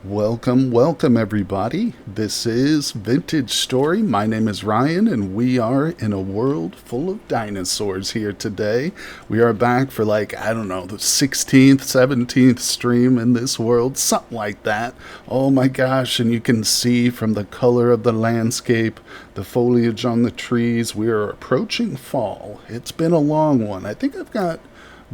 Welcome everybody. This is Vintage Story. My name is Ryan and we are in a world full of dinosaurs here today. We are back for I don't know, the 16th, 17th stream in this world, something like that. Oh my gosh, and you can see from the color of the landscape, the foliage on the trees, we are approaching fall. It's been a long one. I think I've got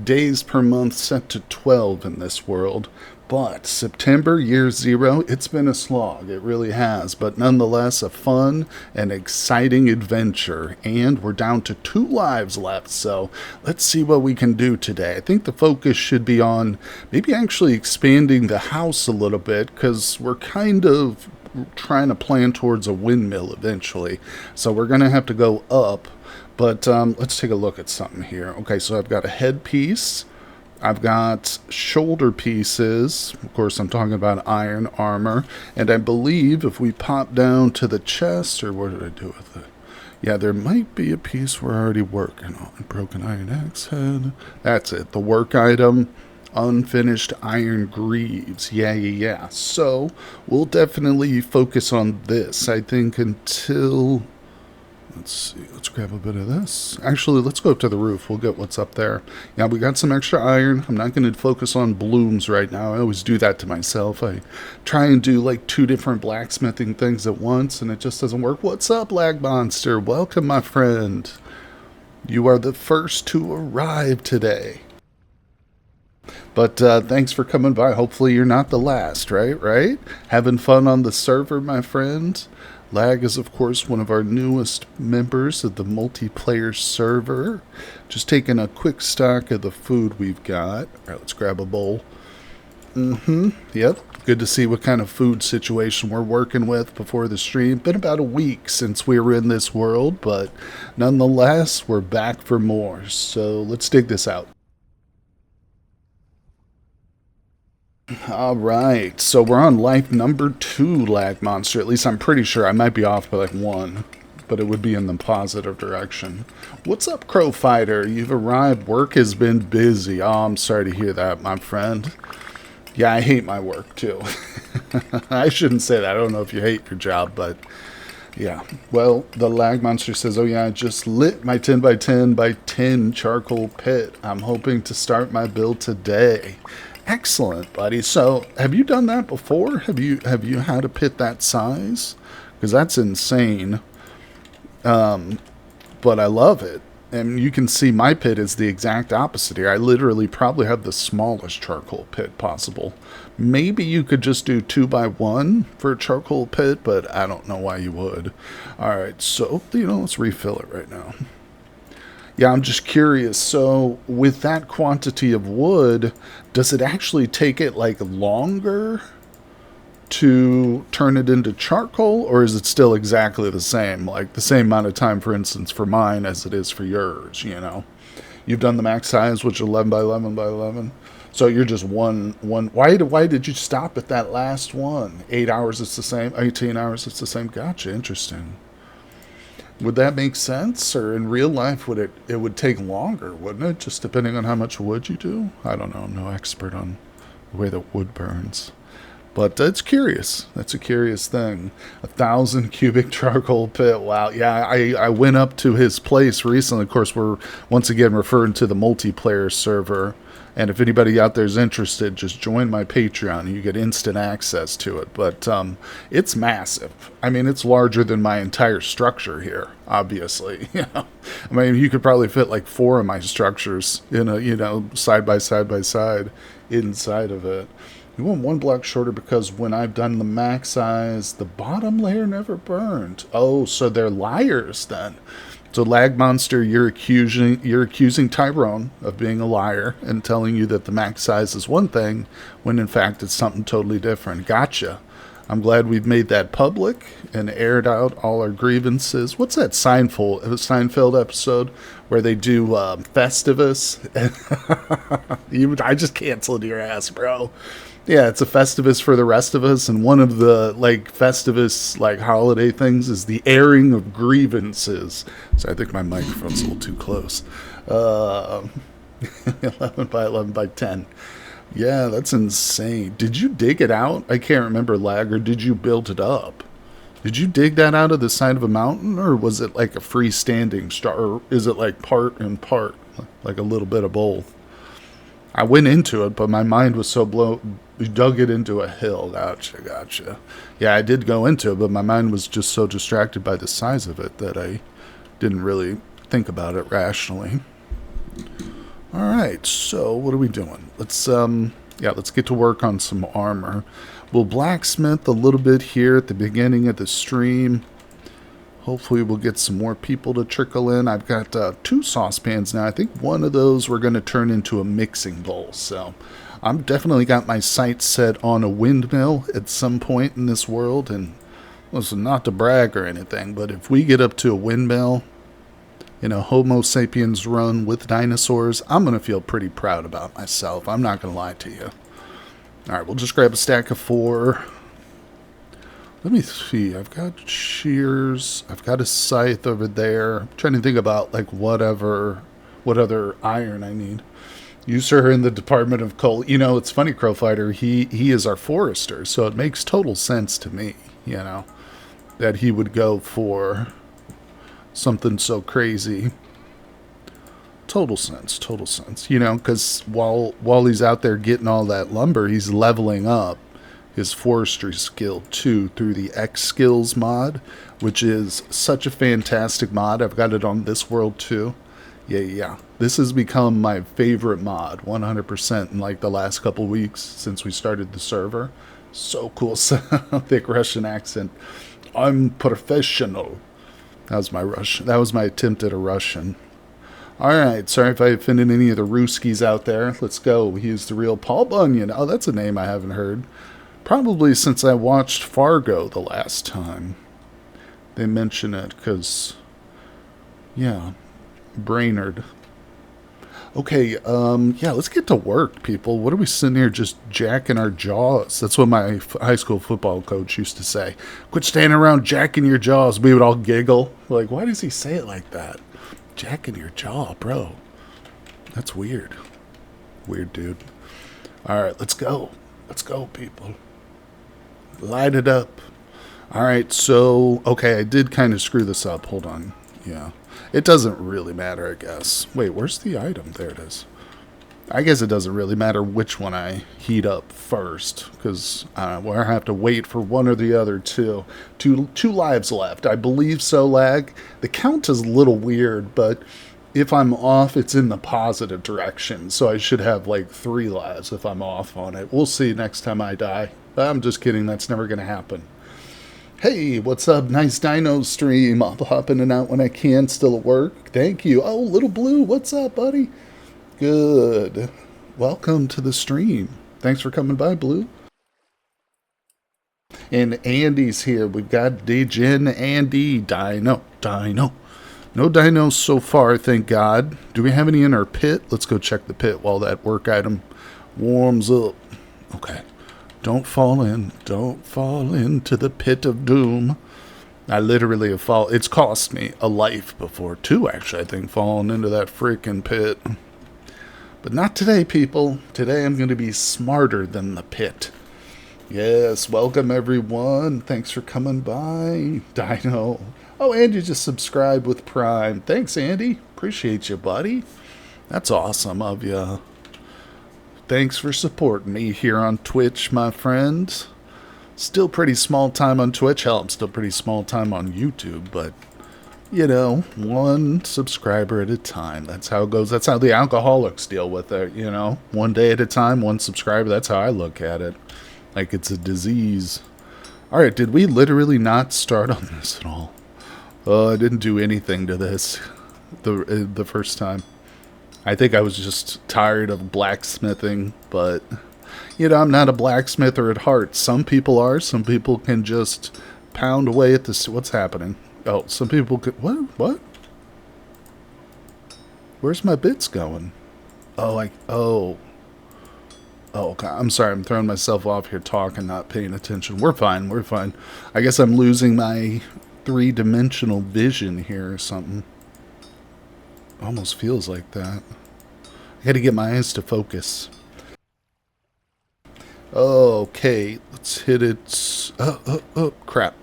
days per month set to 12 in this world. But September, year zero, it's been a slog. It really has. But nonetheless, a fun and exciting adventure. And we're down to 2 lives left. So let's see what we can do today. I think the focus should be on maybe actually expanding the house a little bit, because we're kind of trying to plan towards a windmill eventually. So we're going to have to go up. But let's take a look at something here. Okay, so I've got a headpiece. I've got shoulder pieces. Of course, I'm talking about iron armor. And I believe if we pop down to the chest, or what did I do with it? Yeah, there might be a piece we're already working on. Broken iron axe head. That's it. The work item. Unfinished iron greaves. Yeah. So, we'll definitely focus on this, I think, until... Let's see, let's grab a bit of this. Actually, let's go up to the roof. We'll get what's up there. Yeah, we got some extra iron. I'm not going to focus on blooms right now. I always do that to myself. I try and do 2 different blacksmithing things at once, and it just doesn't work. What's up, Lag Monster? Welcome, my friend. You are the first to arrive today. But thanks for coming by. Hopefully you're not the last, right? Having fun on the server, my friend. Lag is, of course, one of our newest members of the multiplayer server. Just taking a quick stock of the food we've got. All right, let's grab a bowl. Yep. Good to see what kind of food situation we're working with before the stream. Been about a week since we were in this world, but nonetheless, we're back for more. So let's dig this out. Alright, so we're on life number 2, Lag Monster. At least I'm pretty sure. I might be off by 1, but it would be in the positive direction. What's up, Crow Fighter? You've arrived. Work has been busy. Oh, I'm sorry to hear that, my friend. Yeah, I hate my work, too. I shouldn't say that. I don't know if you hate your job, but... yeah. Well, the Lag Monster says, oh yeah, I just lit my 10 by 10 by 10 charcoal pit. I'm hoping to start my build today. Excellent, buddy. So, have you done that before? Have you had a pit that size? Because that's insane. But I love it. And you can see my pit is the exact opposite here. I literally probably have the smallest charcoal pit possible. Maybe you could just do 2 by 1 for a charcoal pit, but I don't know why you would. Alright, so, let's refill it right now. Yeah, I'm just curious. So, with that quantity of wood, does it actually take it longer to turn it into charcoal, or is it still exactly the same? The same amount of time, for instance, for mine as it is for yours, You've done the max size, which is 11 by 11 by 11. So you're just one. Why did you stop at that last one? 8 hours, it's the same. 18 hours, it's the same. Gotcha, interesting. Would that make sense? Or in real life, it would take longer, wouldn't it? Just depending on how much wood you do? I don't know. I'm no expert on the way that wood burns. But it's curious. That's a curious thing. 1,000 cubic charcoal pit. Wow. Yeah, I went up to his place recently. Of course, we're once again referring to the multiplayer server. And if anybody out there is interested, just join my Patreon. You get instant access to it. But it's massive. I mean, it's larger than my entire structure here, obviously. I mean, you could probably fit 4 of my structures in a, side by side by side inside of it. You want 1 block shorter because when I've done the max size, the bottom layer never burned. Oh, so they're liars then. So, Lag Monster, you're accusing Tyrone of being a liar and telling you that the max size is one thing, when in fact it's something totally different. Gotcha. I'm glad we've made that public and aired out all our grievances. What's that Seinfeld episode where they do Festivus? I just canceled your ass, bro. Yeah, it's a Festivus for the rest of us, and one of the Festivus holiday things is the airing of grievances. So I think my microphone's a little too close. 11 by 11 by 10. Yeah, that's insane. Did you dig it out? I can't remember, Lag, or did you build it up? Did you dig that out of the side of a mountain, or was it like a freestanding star? Or is it like part and part, like a little bit of both? I went into it, but my mind was so blown. We dug it into a hill. Gotcha, gotcha. Yeah, I did go into it, but my mind was just so distracted by the size of it that I didn't really think about it rationally. All right, so what are we doing? Let's get to work on some armor. We'll blacksmith a little bit here at the beginning of the stream. Hopefully we'll get some more people to trickle in. I've got 2 saucepans now. I think one of those we're going to turn into a mixing bowl. So I'm definitely got my sights set on a windmill at some point in this world. And listen, not to brag or anything, but if we get up to a windmill in a Homo sapiens run with dinosaurs, I'm going to feel pretty proud about myself. I'm not going to lie to you. All right, we'll just grab a stack of 4. Let me see. I've got shears. I've got a scythe over there. I'm trying to think about like what other iron I need. Use her in the Department of Coal. You know, it's funny, Crowfighter. He is our forester, so it makes total sense to me. You know, that he would go for something so crazy. Total sense. You know, because while he's out there getting all that lumber, he's leveling up his forestry skill too through the X Skills mod, which is such a fantastic mod. I've got it on this world too. Yeah. This has become my favorite mod, 100% in like the last couple weeks since we started the server. So cool. Thick Russian accent. I'm professional. That was my Russian. That was my attempt at a Russian. Alright, sorry if I offended any of the Ruskies out there. Let's go. He's the real Paul Bunyan. Oh, that's a name I haven't heard. Probably since I watched Fargo the last time. They mention it, because, yeah, Brainerd. Okay, yeah, let's get to work, people. What are we sitting here just jacking our jaws? That's what my high school football coach used to say. Quit standing around jacking your jaws. We would all giggle. Like, why does he say it like that? Jacking your jaw, bro. That's weird. Weird, dude. Alright, let's go. Let's go, people. Light it up. Alright, so, okay, I did kind of screw this up. Hold on. Yeah. It doesn't really matter, I guess. Wait, where's the item? There it is. I guess it doesn't really matter which one I heat up first, because we'll have to wait for one or the other two. Two lives left. I believe so, Lag. The count is a little weird, but if I'm off, it's in the positive direction, so I should have like 3 lives if I'm off on it. We'll see next time I die. I'm just kidding. That's never going to happen. Hey, what's up? Nice dino stream. I'll hop in and out when I can. Still at work. Thank you. Oh, Little Blue, what's up, buddy? Good. Welcome to the stream. Thanks for coming by, Blue. And Andy's here. We've got Degen, Andy, Dino. No dinos so far, thank God. Do we have any in our pit? Let's go check the pit while that work item warms up. Okay. Don't fall in. Don't fall into the pit of doom. I literally have fallen. It's cost me a life before. 2, actually, I think, falling into that freaking pit. But not today, people. Today I'm going to be smarter than the pit. Yes, welcome, everyone. Thanks for coming by. Dino. Oh, Andy just subscribed with Prime. Thanks, Andy. Appreciate you, buddy. That's awesome of you. Thanks for supporting me here on Twitch, my friends. Still pretty small time on Twitch. Hell, I'm still pretty small time on YouTube, but, you know, 1 subscriber at a time. That's how it goes. That's how the alcoholics deal with it, you know. 1 day at a time, 1 subscriber. That's how I look at it. Like it's a disease. Alright, did we literally not start on this at all? Oh, I didn't do anything to this the first time. I think I was just tired of blacksmithing, but, you know, I'm not a blacksmither at heart. Some people are. Some people can just pound away at this. What's happening? Oh, some people could... What? Where's my bits going? Oh, oh, okay. I'm sorry. I'm throwing myself off here talking, not paying attention. We're fine. I guess I'm losing my 3-dimensional vision here or something. Almost feels like that. I gotta get my eyes to focus. Okay, let's hit it. Oh, crap.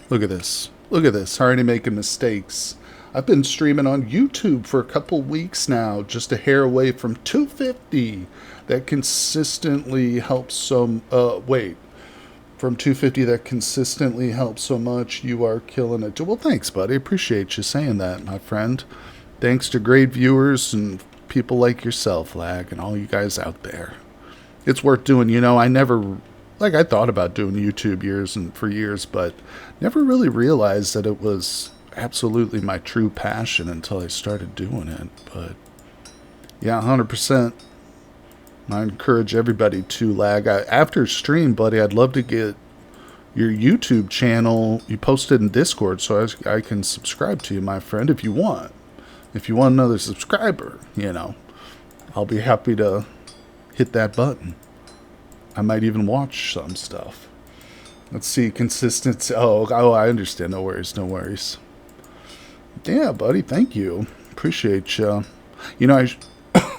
Look at this. Look at this. Already making mistakes. I've been streaming on YouTube for a couple weeks now, just a hair away from 250. That consistently helps some. Wait. From 250 that consistently helps so much. You are killing it. Well, thanks, buddy. Appreciate you saying that, my friend. Thanks to great viewers and people like yourself, Lag, and all you guys out there. It's worth doing. You know, I never, like, I thought about doing YouTube for years, but never really realized that it was absolutely my true passion until I started doing it. But yeah, 100%. I encourage everybody to, Lag. After stream, buddy, I'd love to get your YouTube channel. You posted in Discord, so I can subscribe to you, my friend, if you want. If you want another subscriber, you know, I'll be happy to hit that button. I might even watch some stuff. Let's see, consistency. Oh, I understand. No worries, no worries. Yeah, buddy, thank you. Appreciate you. You know,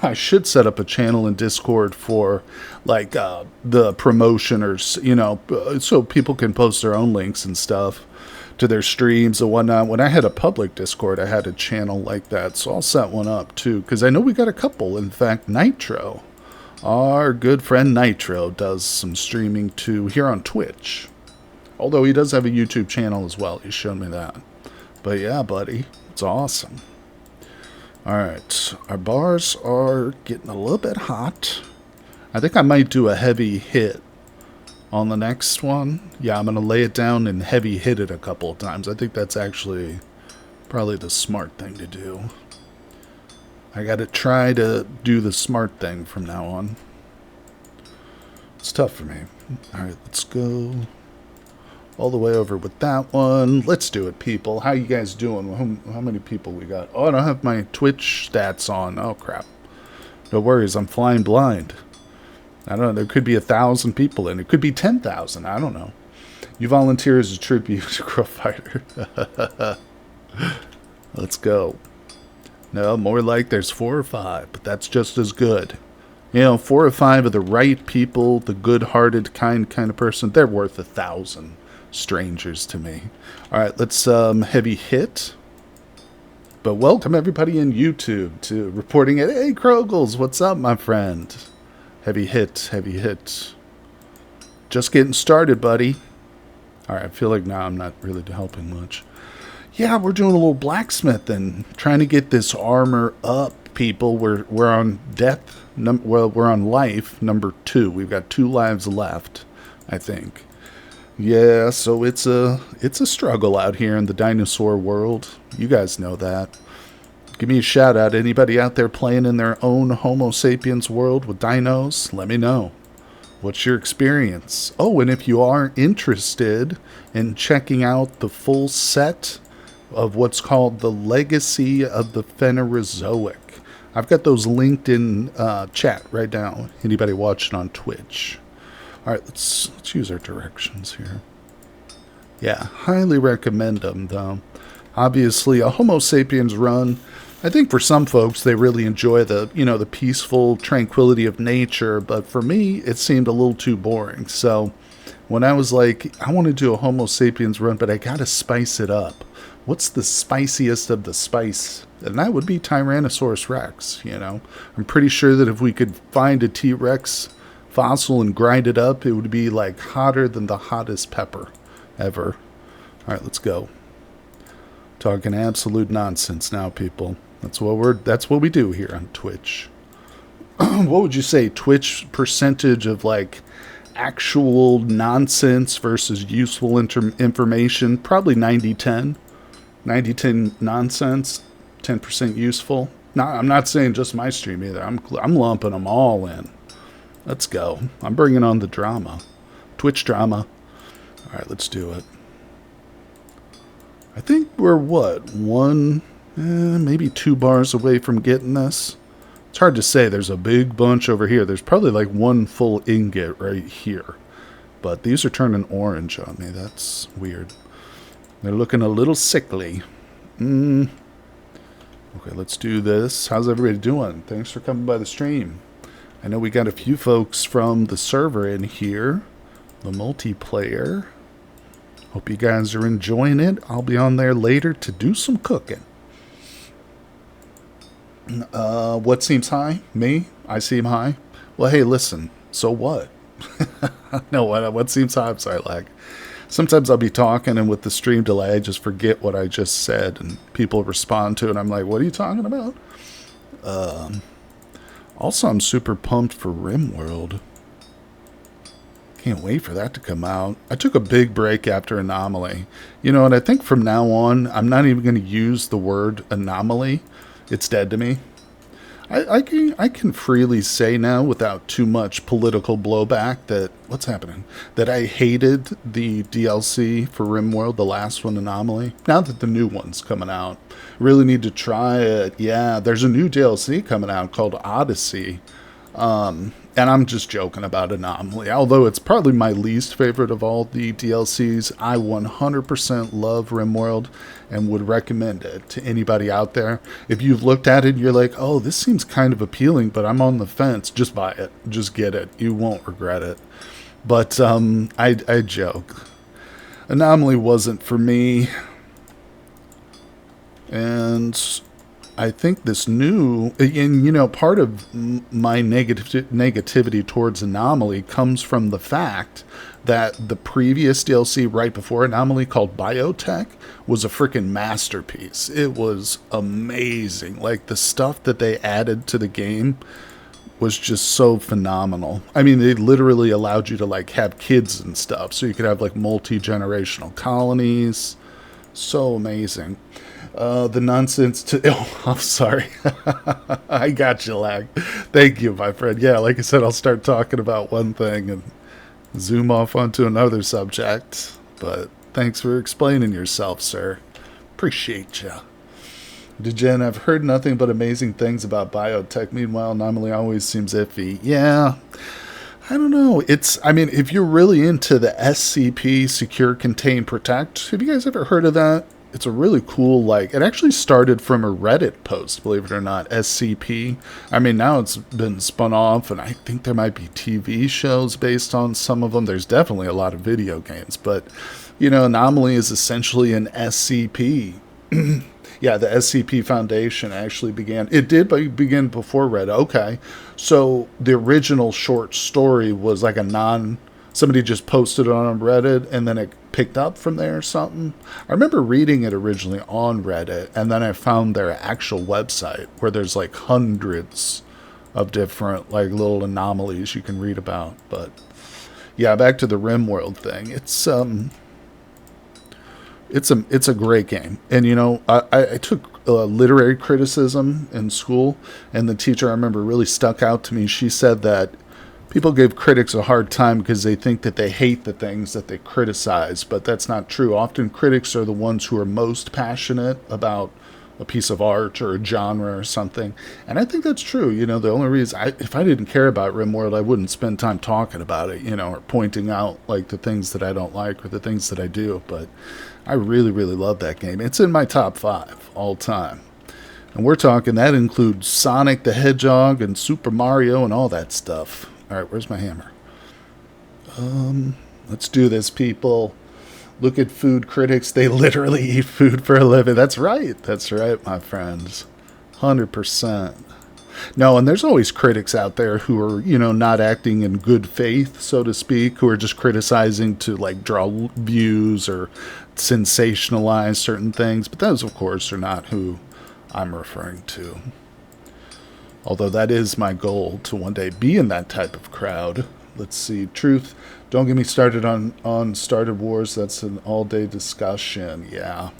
I should set up a channel in Discord for, like, the promotion or, you know, so people can post their own links and stuff to their streams and whatnot. When I had a public Discord, I had a channel like that, so I'll set one up, too, because I know we got a couple. In fact, Nitro, our good friend Nitro, does some streaming, too, here on Twitch. Although he does have a YouTube channel as well. He showed me that. But, yeah, buddy, it's awesome. Alright, our bars are getting a little bit hot. I think I might do a heavy hit on the next one. Yeah, I'm going to lay it down and heavy hit it a couple of times. I think that's actually probably the smart thing to do. I got to try to do the smart thing from now on. It's tough for me. Alright, let's go all the way over with that one. Let's do it, people. How you guys doing? How many people we got? Oh, I don't have my Twitch stats on. Oh, crap. No worries. I'm flying blind. I don't know. There could be 1,000 people in. It could be 10,000. I don't know. You volunteer as a tribute to Crow Fighter. Let's go. No, more like there's 4 or 5, but that's just as good. You know, 4 or 5 of the right people, the good-hearted, kind of person, they're worth 1,000 strangers to me. Alright, let's heavy hit. But welcome everybody in YouTube to reporting it. Hey Krogles, what's up, my friend? Heavy hit, heavy hit. Just getting started, buddy. Alright, I feel like now I'm not really helping much. Yeah, we're doing a little blacksmithing, trying to get this armor up, people. We're on death, well, we're on life number 2. We've got 2 lives left, I think. Yeah, so it's a struggle out here in the dinosaur world. You guys know that. Give me a shout out. Anybody out there playing in their own Homo sapiens world with dinos? Let me know. What's your experience? Oh, and if you are interested in checking out the full set of what's called the Legacy of the Phanerozoic, I've got those linked in chat right now. Anybody watching on Twitch? All right, let's use our directions here. Yeah, highly recommend them, though. Obviously, a Homo sapiens run, I think for some folks, they really enjoy the, you know, the peaceful tranquility of nature, but for me, it seemed a little too boring. So when I was like, I want to do a Homo sapiens run, but I got to spice it up. What's the spiciest of the spice? And that would be Tyrannosaurus Rex, you know. I'm pretty sure that if we could find a T-Rex fossil and grind it up, it would be like hotter than the hottest pepper ever. All right, let's go. Talking absolute nonsense now, people. That's what we do here on Twitch. What would you say Twitch percentage of like actual nonsense versus useful information? Probably 90-10. 90-10 nonsense, 10% useful. No, I'm not saying just my stream either. I'm lumping them all in. Let's go. I'm bringing on the drama. Twitch drama. All right, let's do it. I think we're, what, maybe 2 bars away from getting this. It's hard to say. There's a big bunch over here. There's probably like 1 full ingot right here. But these are turning orange on me. That's weird. They're looking a little sickly. Okay, let's do this. How's everybody doing? Thanks for coming by the stream. I know we got a few folks from the server in here, the multiplayer. Hope you guys are enjoying it. I'll be on there later to do some cooking. What seems high? Me? I seem high? Well, hey, listen. So what? No, what seems high? I'm sorry, lag. Sometimes I'll be talking, and with the stream delay, I just forget what I just said, and people respond to it, and I'm like, what are you talking about? Also, I'm super pumped for RimWorld. Can't wait for that to come out. I took a big break after Anomaly. You know, and I think from now on, I'm not even going to use the word anomaly. It's dead to me. I can freely say now, without too much political blowback, that what's happening? That I hated the DLC for RimWorld, the last one, Anomaly. Now that the new one's coming out, really need to try it. Yeah, there's a new DLC coming out called Odyssey. And I'm just joking about Anomaly. Although it's probably my least favorite of all the DLCs, I 100% love RimWorld and would recommend it to anybody out there. If you've looked at it and you're like, oh, this seems kind of appealing, but I'm on the fence, just buy it. Just get it. You won't regret it. But I joke. Anomaly wasn't for me. And I think this new, and you know, part of my negativity towards Anomaly comes from the fact that the previous DLC right before Anomaly, called Biotech, was a freaking masterpiece. It was amazing. Like, the stuff that they added to the game was just so phenomenal. I mean, they literally allowed you to, like, have kids and stuff, so you could have, like, multi-generational colonies. So amazing. The nonsense to... Oh, I'm sorry. I got you, lag. Thank you, my friend. Yeah, like I said, I'll start talking about one thing and zoom off onto another subject. But thanks for explaining yourself, sir. Appreciate you. Degen, I've heard nothing but amazing things about biotech. Meanwhile, Anomaly always seems iffy. Yeah, I don't know. I mean, if you're really into the SCP, Secure, Contain, Protect, have you guys ever heard of that? It's a really cool, like, it actually started from a Reddit post, believe it or not, SCP. I mean, now it's been spun off, and I think there might be TV shows based on some of them. There's definitely a lot of video games, but, you know, Anomaly is essentially an SCP. Yeah, the SCP Foundation actually began. It did begin before Reddit. Okay. So the original short story was like somebody just posted it on Reddit, and then it picked up from there or something. I remember reading it originally on Reddit, and then I found their actual website where there's like hundreds of different like little anomalies you can read about. But yeah, back to the RimWorld thing. It's a great game. And you know, I took literary criticism in school, and the teacher, I remember, really stuck out to me. She said that people give critics a hard time because they think that they hate the things that they criticize, but that's not true. Often critics are the ones who are most passionate about a piece of art or a genre or something. And I think that's true. You know, the only reason, if I didn't care about RimWorld, I wouldn't spend time talking about it, you know, or pointing out like the things that I don't like or the things that I do. But I really, really love that game. It's in my top 5 all time. And we're talking, that includes Sonic the Hedgehog and Super Mario and all that stuff. All right, where's my hammer? Let's do this, people. Look at food critics. They literally eat food for a living. That's right. That's right, my friends. 100%. No, and there's always critics out there who are, you know, not acting in good faith, so to speak, who are just criticizing to, like, draw views or sensationalize certain things. But those, of course, are not who I'm referring to. Although that is my goal, to one day be in that type of crowd. Let's see. Truth. Don't get me started on Started Wars. That's an all-day discussion. Yeah.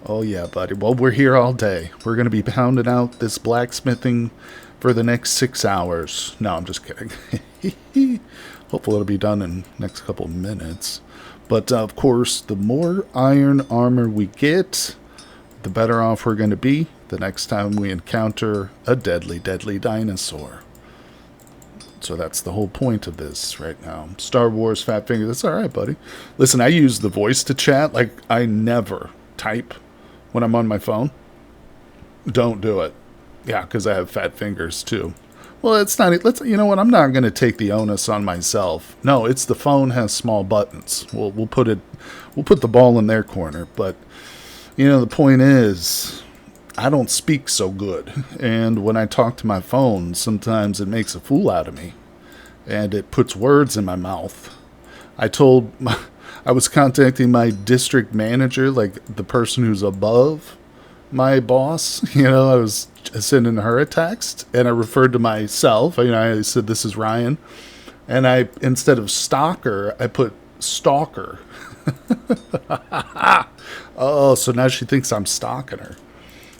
Oh, yeah, buddy. Well, we're here all day. We're going to be pounding out this blacksmithing for the next 6 hours. No, I'm just kidding. Hopefully it'll be done in the next couple of minutes. But, of course, the more iron armor we get, the better off we're going to be the next time we encounter a deadly, deadly dinosaur. So that's the whole point of this right now. Star Wars, Fat Finger, that's all right, buddy. Listen, I use the voice to chat. Like, I never type when I'm on my phone. Don't do it. Yeah, because I have fat fingers, too. Well, it's not. Let's. You know what? I'm not going to take the onus on myself. No, it's the phone has small buttons. We'll put it. We'll put the ball in their corner. But you know, the point is, I don't speak so good, and when I talk to my phone, sometimes it makes a fool out of me, and it puts words in my mouth. I was contacting my district manager, like the person who's above my boss. You know, I was sending her a text, and I referred to myself. You know, I said, "This is Ryan," and I, instead of stalker, I put stalker. Oh, so now she thinks I'm stalking her.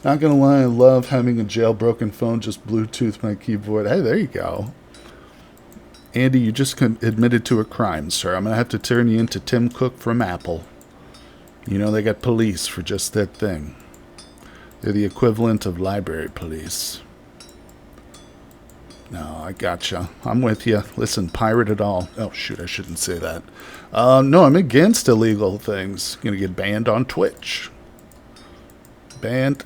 Not gonna lie, I love having a jailbroken phone. Just Bluetooth my keyboard. Hey, there you go. Andy, you just admitted to a crime, sir. I'm gonna have to turn you into Tim Cook from Apple. You know, they got police for just that thing. They're the equivalent of library police. No, I gotcha. I'm with you. Listen, pirate it all. Oh, shoot, I shouldn't say that. No, I'm against illegal things. Gonna get banned on Twitch. Banned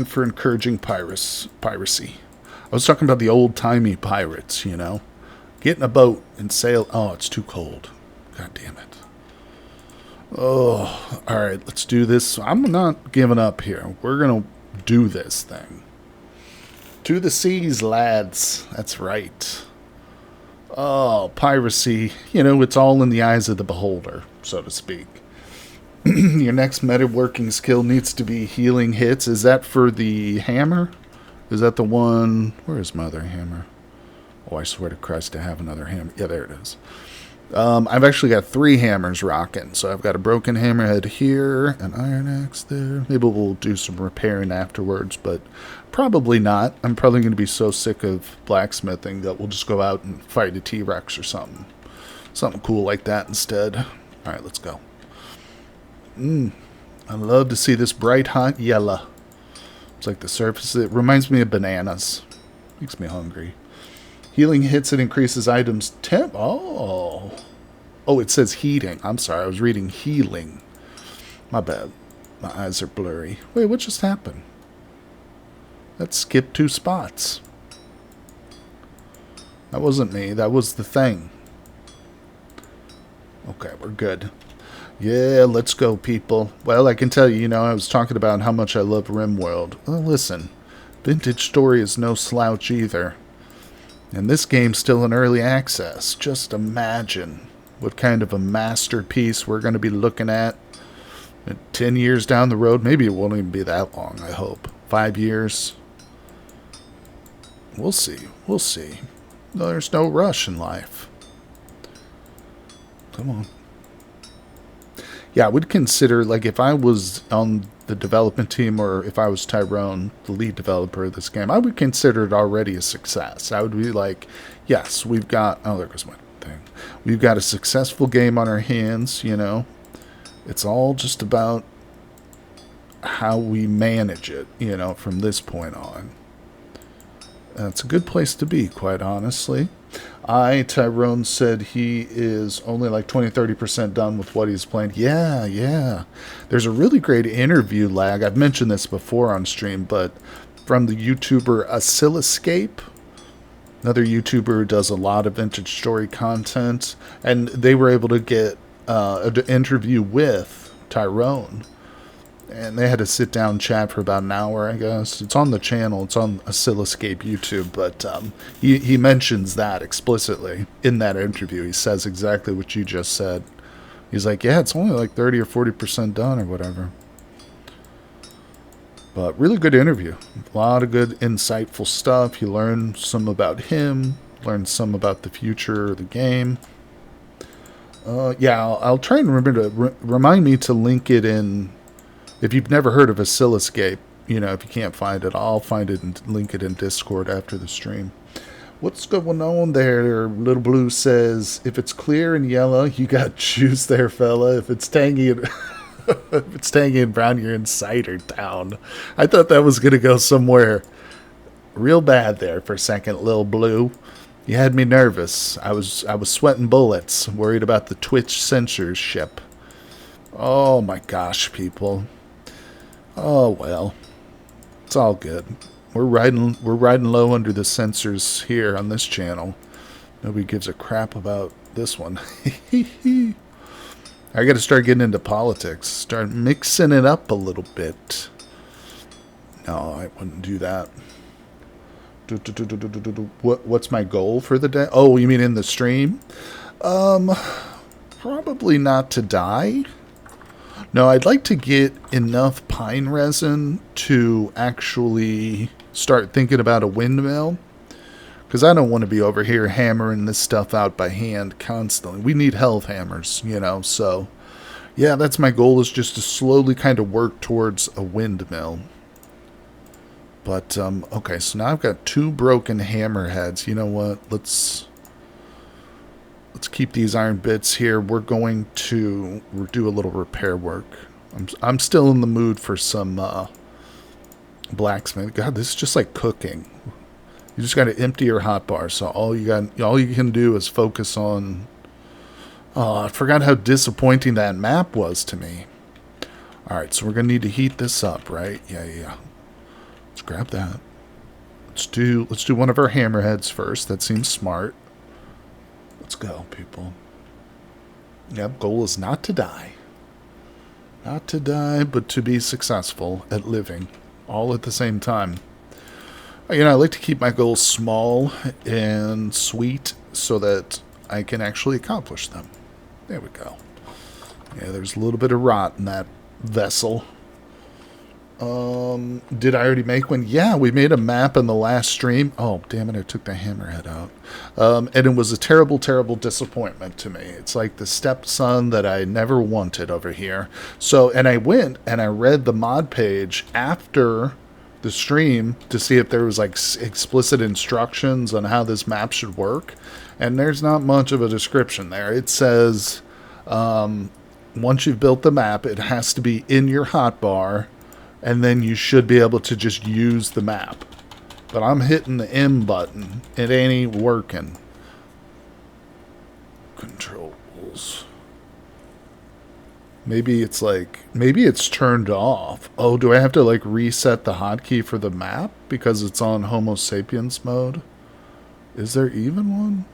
for encouraging piracy. I was talking about the old-timey pirates, you know. Get in a boat and sail. Oh, it's too cold. God damn it. Oh, all right, let's do this. I'm not giving up here. We're going to do this thing. To the seas, lads. That's right. Oh, piracy. You know, it's all in the eyes of the beholder, so to speak. Your next metalworking skill needs to be healing hits. Is that for the hammer? Is that the one? Where is my other hammer? Oh, I swear to Christ, I have another hammer. Yeah, there it is. I've actually got 3 hammers rocking. So I've got a broken hammerhead here, an iron axe there. Maybe we'll do some repairing afterwards, but probably not. I'm probably going to be so sick of blacksmithing that we'll just go out and fight a T-Rex or something. Something cool like that instead. All right, let's go. I love to see this bright, hot yellow. It's like the surface. It reminds me of bananas. Makes me hungry. Healing hits and increases items temp. Oh, it says heating. I'm sorry, I was reading healing. My bad. My eyes are blurry. Wait, what just happened? That skipped 2 spots. That wasn't me. That was the thing. Okay, we're good. Yeah, let's go, people. Well, I can tell you, you know, I was talking about how much I love RimWorld. Well, listen, Vintage Story is no slouch either. And this game's still in early access. Just imagine what kind of a masterpiece we're going to be looking at 10 years down the road. Maybe it won't even be that long, I hope. 5 years. We'll see. We'll see. No, there's no rush in life. Come on. Yeah, I would consider, like, if I was on the development team or if I was Tyrone, the lead developer of this game, I would consider it already a success. I would be like, yes, we've got... Oh, there goes my thing. We've got a successful game on our hands, you know. It's all just about how we manage it, you know, from this point on. That's a good place to be, quite honestly. Tyrone said he is only like 20-30% done with what he's playing. Yeah. There's a really great interview lag. I've mentioned this before on stream, but from the YouTuber Oscilloscape, another YouTuber who does a lot of Vintage Story content, and they were able to get an interview with Tyrone. And they had to sit down and chat for about an hour, I guess. It's on the channel. It's on Oscilloscape YouTube. But he mentions that explicitly in that interview. He says exactly what you just said. He's like, yeah, it's only like 30 or 40% done or whatever. But really good interview. A lot of good, insightful stuff. You learn some about him. Learn some about the future of the game. Yeah, I'll try and remember to remind me to link it in... If you've never heard of Oscilloscape, you know, if you can't find it, I'll find it and link it in Discord after the stream. What's going on there? Little Blue says, if it's clear and yellow, you got juice there, fella. If it's tangy and if it's tangy and brown, you're in cider town. I thought that was gonna go somewhere real bad there for a second, Little Blue. You had me nervous. I was sweating bullets, worried about the Twitch censorship. Oh my gosh, people. Oh, well. It's all good. We're riding low under the sensors here on this channel. Nobody gives a crap about this one. I got to start getting into politics. Start mixing it up a little bit. No, I wouldn't do that. What's my goal for the day? Oh, you mean in the stream? Probably not to die. No, I'd like to get enough pine resin to actually start thinking about a windmill. Because I don't want to be over here hammering this stuff out by hand constantly. We need health hammers, you know, so... Yeah, that's my goal, is just to slowly kind of work towards a windmill. But, okay, so now I've got 2 broken hammerheads. You know what? Let's keep these iron bits here. We're going to do a little repair work. I'm still in the mood for some blacksmith. God, this is just like cooking. You just got to empty your hotbar. So all you can do is focus on. Oh, I forgot how disappointing that map was to me. All right, so we're gonna need to heat this up, right? Yeah. Let's grab that. Let's do one of our hammerheads first. That seems smart. Let's go, people. Yep, goal is not to die. Not to die, but to be successful at living. All at the same time. You know, I like to keep my goals small and sweet so that I can actually accomplish them. There we go. Yeah, there's a little bit of rot in that vessel. Did I already make one? Yeah, we made a map in the last stream. Oh, damn it, I took the hammerhead out. And it was a terrible, terrible disappointment to me. It's like the stepson that I never wanted over here. So, and I went and I read the mod page after the stream to see if there was like explicit instructions on how this map should work. And there's not much of a description there. It says, once you've built the map, it has to be in your hotbar. And then you should be able to just use the map. But I'm hitting the M button. It ain't working. Controls. Maybe it's turned off. Oh, do I have to like reset the hotkey for the map? Because it's on Homo Sapiens mode? Is there even one?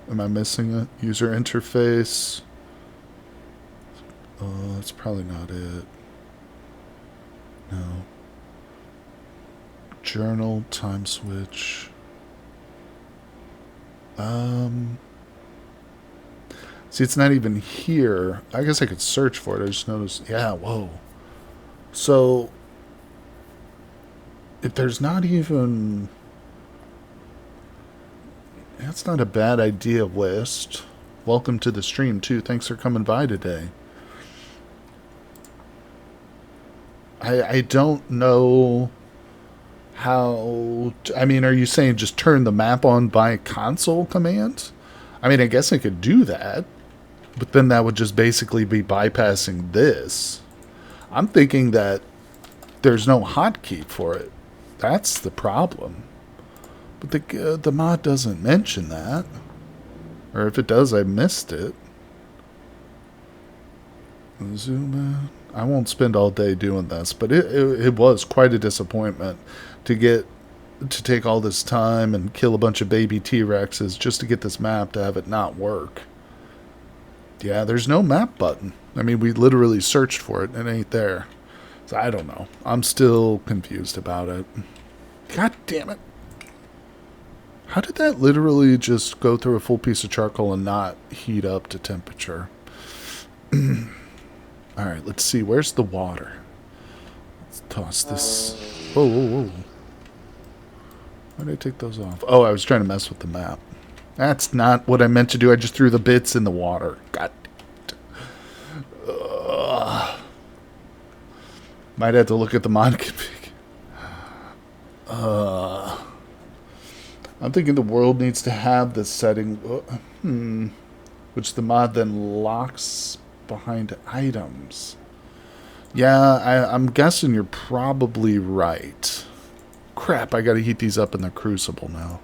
Am I missing it? User interface. That's probably not it. No. Journal, time switch. See, it's not even here. I guess I could search for it. I just noticed. Yeah, whoa. So, if there's not even... That's not a bad idea, list. Welcome to the stream, too. Thanks for coming by today. I don't know how... I mean, are you saying just turn the map on by console command? I mean, I guess I could do that. But then that would just basically be bypassing this. I'm thinking that there's no hotkey for it. That's the problem. But the mod doesn't mention that. Or if it does, I missed it. Zoom in. I won't spend all day doing this, but it was quite a disappointment to take all this time and kill a bunch of baby T-Rexes just to get this map to have it not work. Yeah, there's no map button. I mean, we literally searched for it and it ain't there. So I don't know. I'm still confused about it. God damn it. How did that literally just go through a full piece of charcoal and not heat up to temperature? Alright, let's see. Where's the water? Let's toss this. Whoa, whoa, whoa. Why did I take those off? Oh, I was trying to mess with the map. That's not what I meant to do. I just threw the bits in the water. God damn it. Might have to look at the mod config. I'm thinking the world needs to have this setting, which the mod then locks behind items. Yeah, I'm guessing you're probably right. Crap, I gotta heat these up in the crucible now.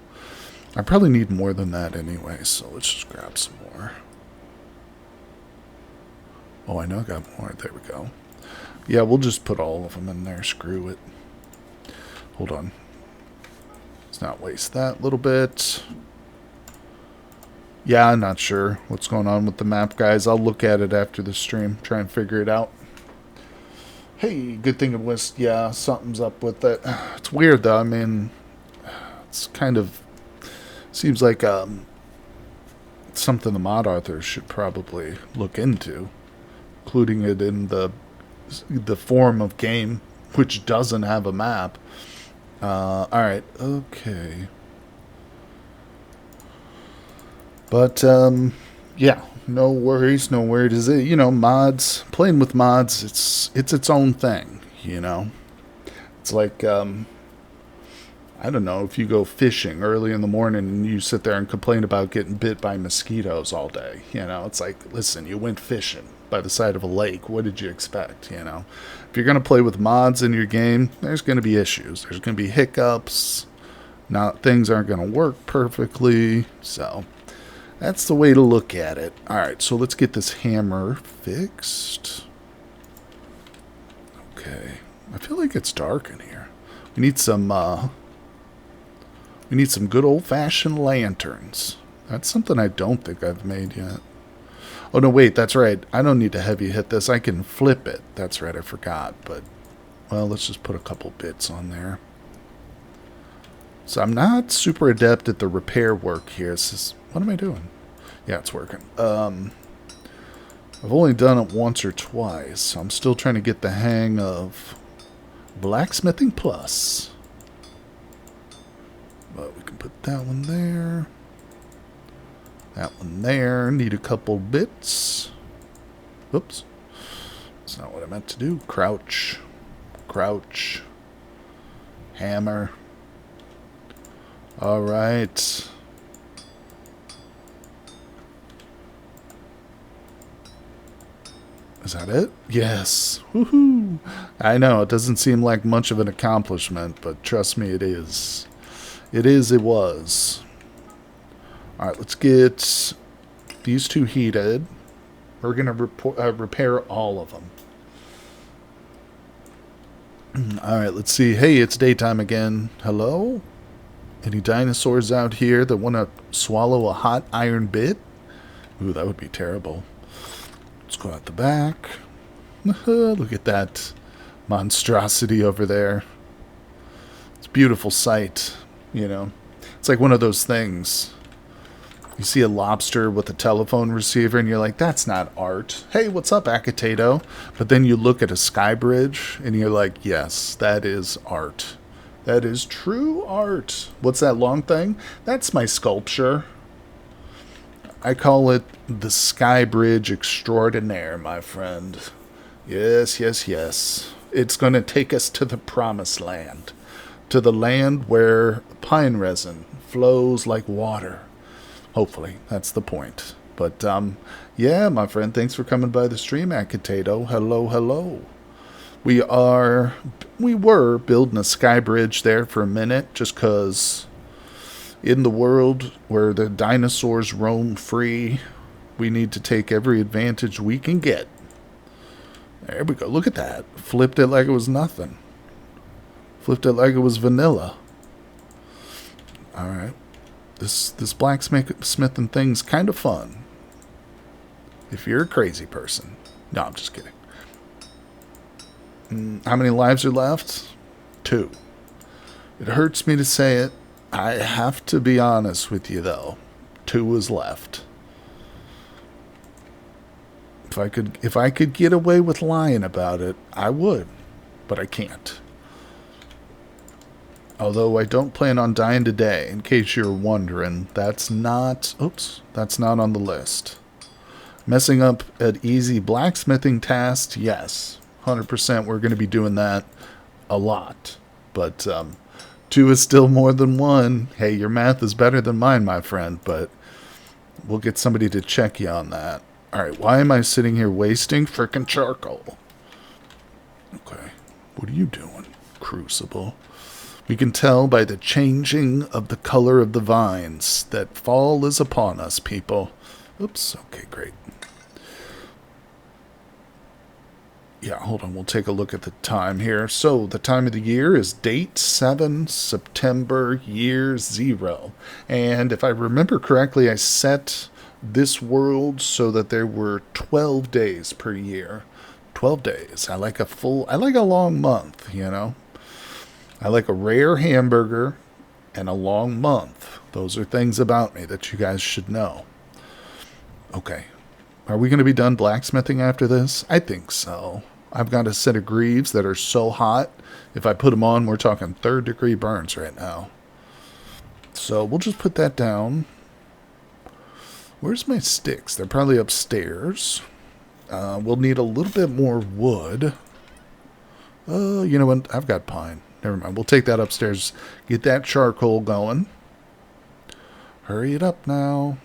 I probably need more than that anyway, so let's just grab some more. Oh, I know I got more. There we go. Yeah, we'll just put all of them in there. Screw it. Hold on. Let's not waste that little bit. Yeah, I'm not sure what's going on with the map, guys. I'll look at it after the stream. Try and figure it out. Hey, good thing it was. Yeah, something's up with it. It's weird, though. I mean, it's kind of... Seems like something the mod authors should probably look into. Including it in the form of game, which doesn't have a map. Alright, okay. But, yeah, no worries, no worries. You know, mods, playing with mods, it's its own thing, you know. It's like, I don't know, if you go fishing early in the morning and you sit there and complain about getting bit by mosquitoes all day, you know, it's like, listen, you went fishing by the side of a lake. What did you expect, you know? If you're going to play with mods in your game, there's going to be issues. There's going to be hiccups. Things aren't going to work perfectly. So that's the way to look at it. All right, so let's get this hammer fixed. Okay. I feel like it's dark in here. We need some good old-fashioned lanterns. That's something I don't think I've made yet. Oh, no, wait, that's right. I don't need to heavy hit this. I can flip it. That's right, I forgot. But, well, let's just put a couple bits on there. So I'm not super adept at the repair work here. What am I doing? Yeah, it's working. I've only done it once or twice, so I'm still trying to get the hang of Blacksmithing Plus. But we can put that one there. That one there. Need a couple bits. Oops. That's not what I meant to do. Crouch. Crouch. Hammer. Alright. Is that it? Yes. Woohoo! I know, it doesn't seem like much of an accomplishment, but trust me, it is. It was. Alright, let's get these two heated. We're going to repair all of them. Alright, let's see. Hey, it's daytime again. Hello? Any dinosaurs out here that want to swallow a hot iron bit? Ooh, that would be terrible. Let's go out the back. Look at that monstrosity over there. It's a beautiful sight, you know. It's like one of those things. You see a lobster with a telephone receiver and you're like, that's not art. Hey, what's up, Acatato? But then you look at a sky bridge and you're like, yes, that is art. That is true art. What's that long thing? That's my sculpture. I call it the Sky Bridge Extraordinaire, my friend. Yes, yes, yes. It's going to take us to the promised land. To the land where pine resin flows like water. Hopefully, that's the point. But, yeah, my friend, thanks for coming by the stream, Acatato. Hello, hello. We were building a sky bridge there for a minute, just because in the world where the dinosaurs roam free, we need to take every advantage we can get. There we go. Look at that. Flipped it like it was nothing. Flipped it like it was vanilla. All right. This blacksmithing thing's kind of fun. If you're a crazy person. No, I'm just kidding. How many lives are left? 2. It hurts me to say it. I have to be honest with you, though. 2 is left. If I could get away with lying about it, I would. But I can't. Although I don't plan on dying today, in case you're wondering. That's not on the list. Messing up an easy blacksmithing task, yes. 100% we're going to be doing that a lot. But 2 is still more than 1. Hey, your math is better than mine, my friend, but we'll get somebody to check you on that. Alright, why am I sitting here wasting frickin' charcoal? Okay, what are you doing, Crucible? We can tell by the changing of the color of the vines that fall is upon us, people. Oops, okay, great. Yeah, hold on. We'll take a look at the time here. So the time of the year is date 7 September, year 0. And if I remember correctly, I set this world so that there were 12 days per year. 12 days. I like a long month, you know. I like a rare hamburger and a long month. Those are things about me that you guys should know. Okay. Are we going to be done blacksmithing after this? I think so. I've got a set of greaves that are so hot. If I put them on, we're talking 3rd degree burns right now. So we'll just put that down. Where's my sticks? They're probably upstairs. We'll need a little bit more wood. You know what? I've got pine. Never mind. We'll take that upstairs. Get that charcoal going. Hurry it up now.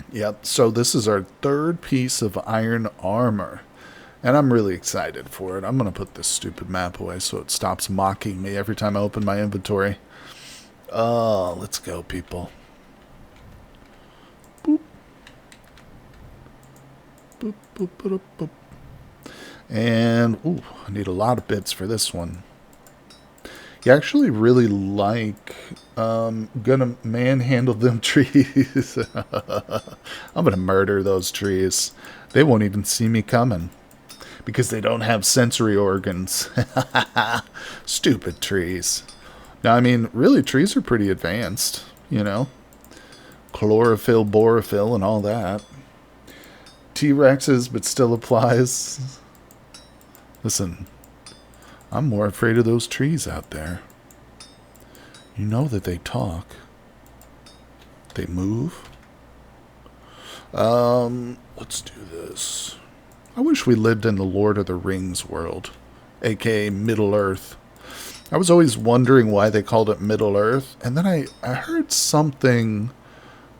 Yep, so this is our 3rd piece of iron armor. And I'm really excited for it. I'm going to put this stupid map away so it stops mocking me every time I open my inventory. Let's go, people. Boop. Boop, boop, boop, boop. And, ooh, I need a lot of bits for this one. You actually really like, gonna manhandle them trees. I'm gonna murder those trees. They won't even see me coming. Because they don't have sensory organs. Stupid trees. Now, I mean, really, trees are pretty advanced, you know. Chlorophyll, borophyll, and all that. T-Rexes, but still applies. Listen. I'm more afraid of those trees out there. You know that they talk. They move. Let's do this. I wish we lived in the Lord of the Rings world, aka Middle Earth. I was always wondering why they called it Middle Earth, and then I heard something.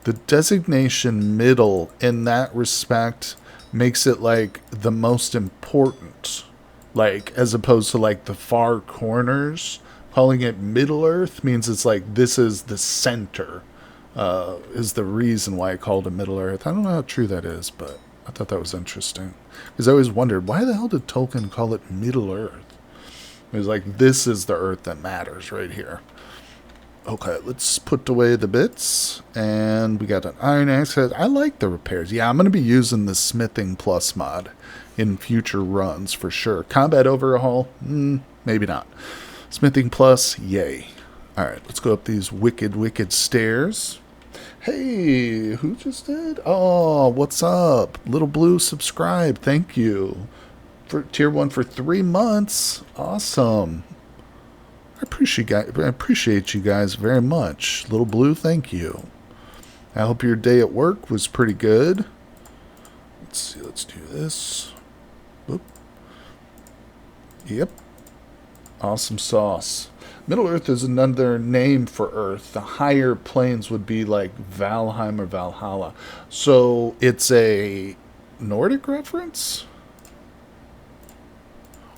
The designation middle in that respect makes it like the most important. Like, as opposed to, like, the far corners. Calling it Middle Earth means it's like, this is the center. Is the reason why I called it Middle Earth. I don't know how true that is, but I thought that was interesting. Because I always wondered, why the hell did Tolkien call it Middle Earth? It was like, this is the Earth that matters right here. Okay, let's put away the bits. And we got an iron axe. I like the repairs. Yeah, I'm going to be using the Smithing Plus mod in future runs for sure. Combat overhaul? Maybe not. Smithing Plus? Yay. Alright, let's go up these wicked, wicked stairs. Hey, who just did? Oh, what's up? Little Blue, subscribe. Thank you. For tier 1 for 3 months. Awesome. I appreciate you guys very much. Little Blue, thank you. I hope your day at work was pretty good. Let's see, let's do this. Boop. Yep. Awesome sauce. Middle Earth is another name for Earth. The higher planes would be like Valheim or Valhalla. So it's a Nordic reference?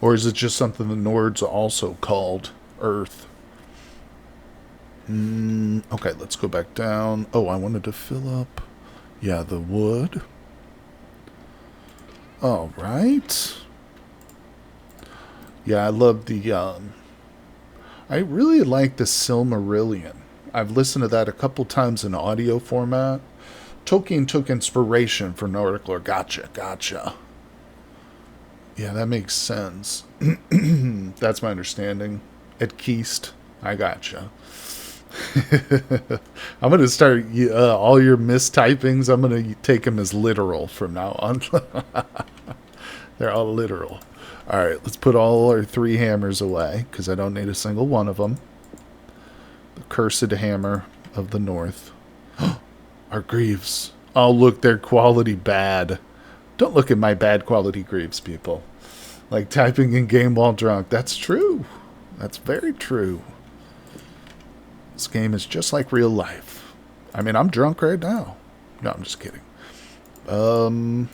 Or is it just something the Nords also called Earth? Okay, let's go back down. Oh, I wanted to fill up, yeah, the wood. All right. Yeah, I love the, I really like the Silmarillion. I've listened to that a couple times in audio format. Tolkien took inspiration for Nordic lore. Gotcha. Yeah, that makes sense. That's my understanding. At Keast, I gotcha. I'm going to start all your mistypings. I'm going to take them as literal from now on. They're all literal. All right, let's put all our 3 hammers away because I don't need a single one of them. The cursed hammer of the north. Our greaves. Oh, look, they're quality bad. Don't look at my bad quality greaves, people. Like typing in game while drunk. That's true. That's very true. This game is just like real life. I mean, I'm drunk right now. No, I'm just kidding. I'm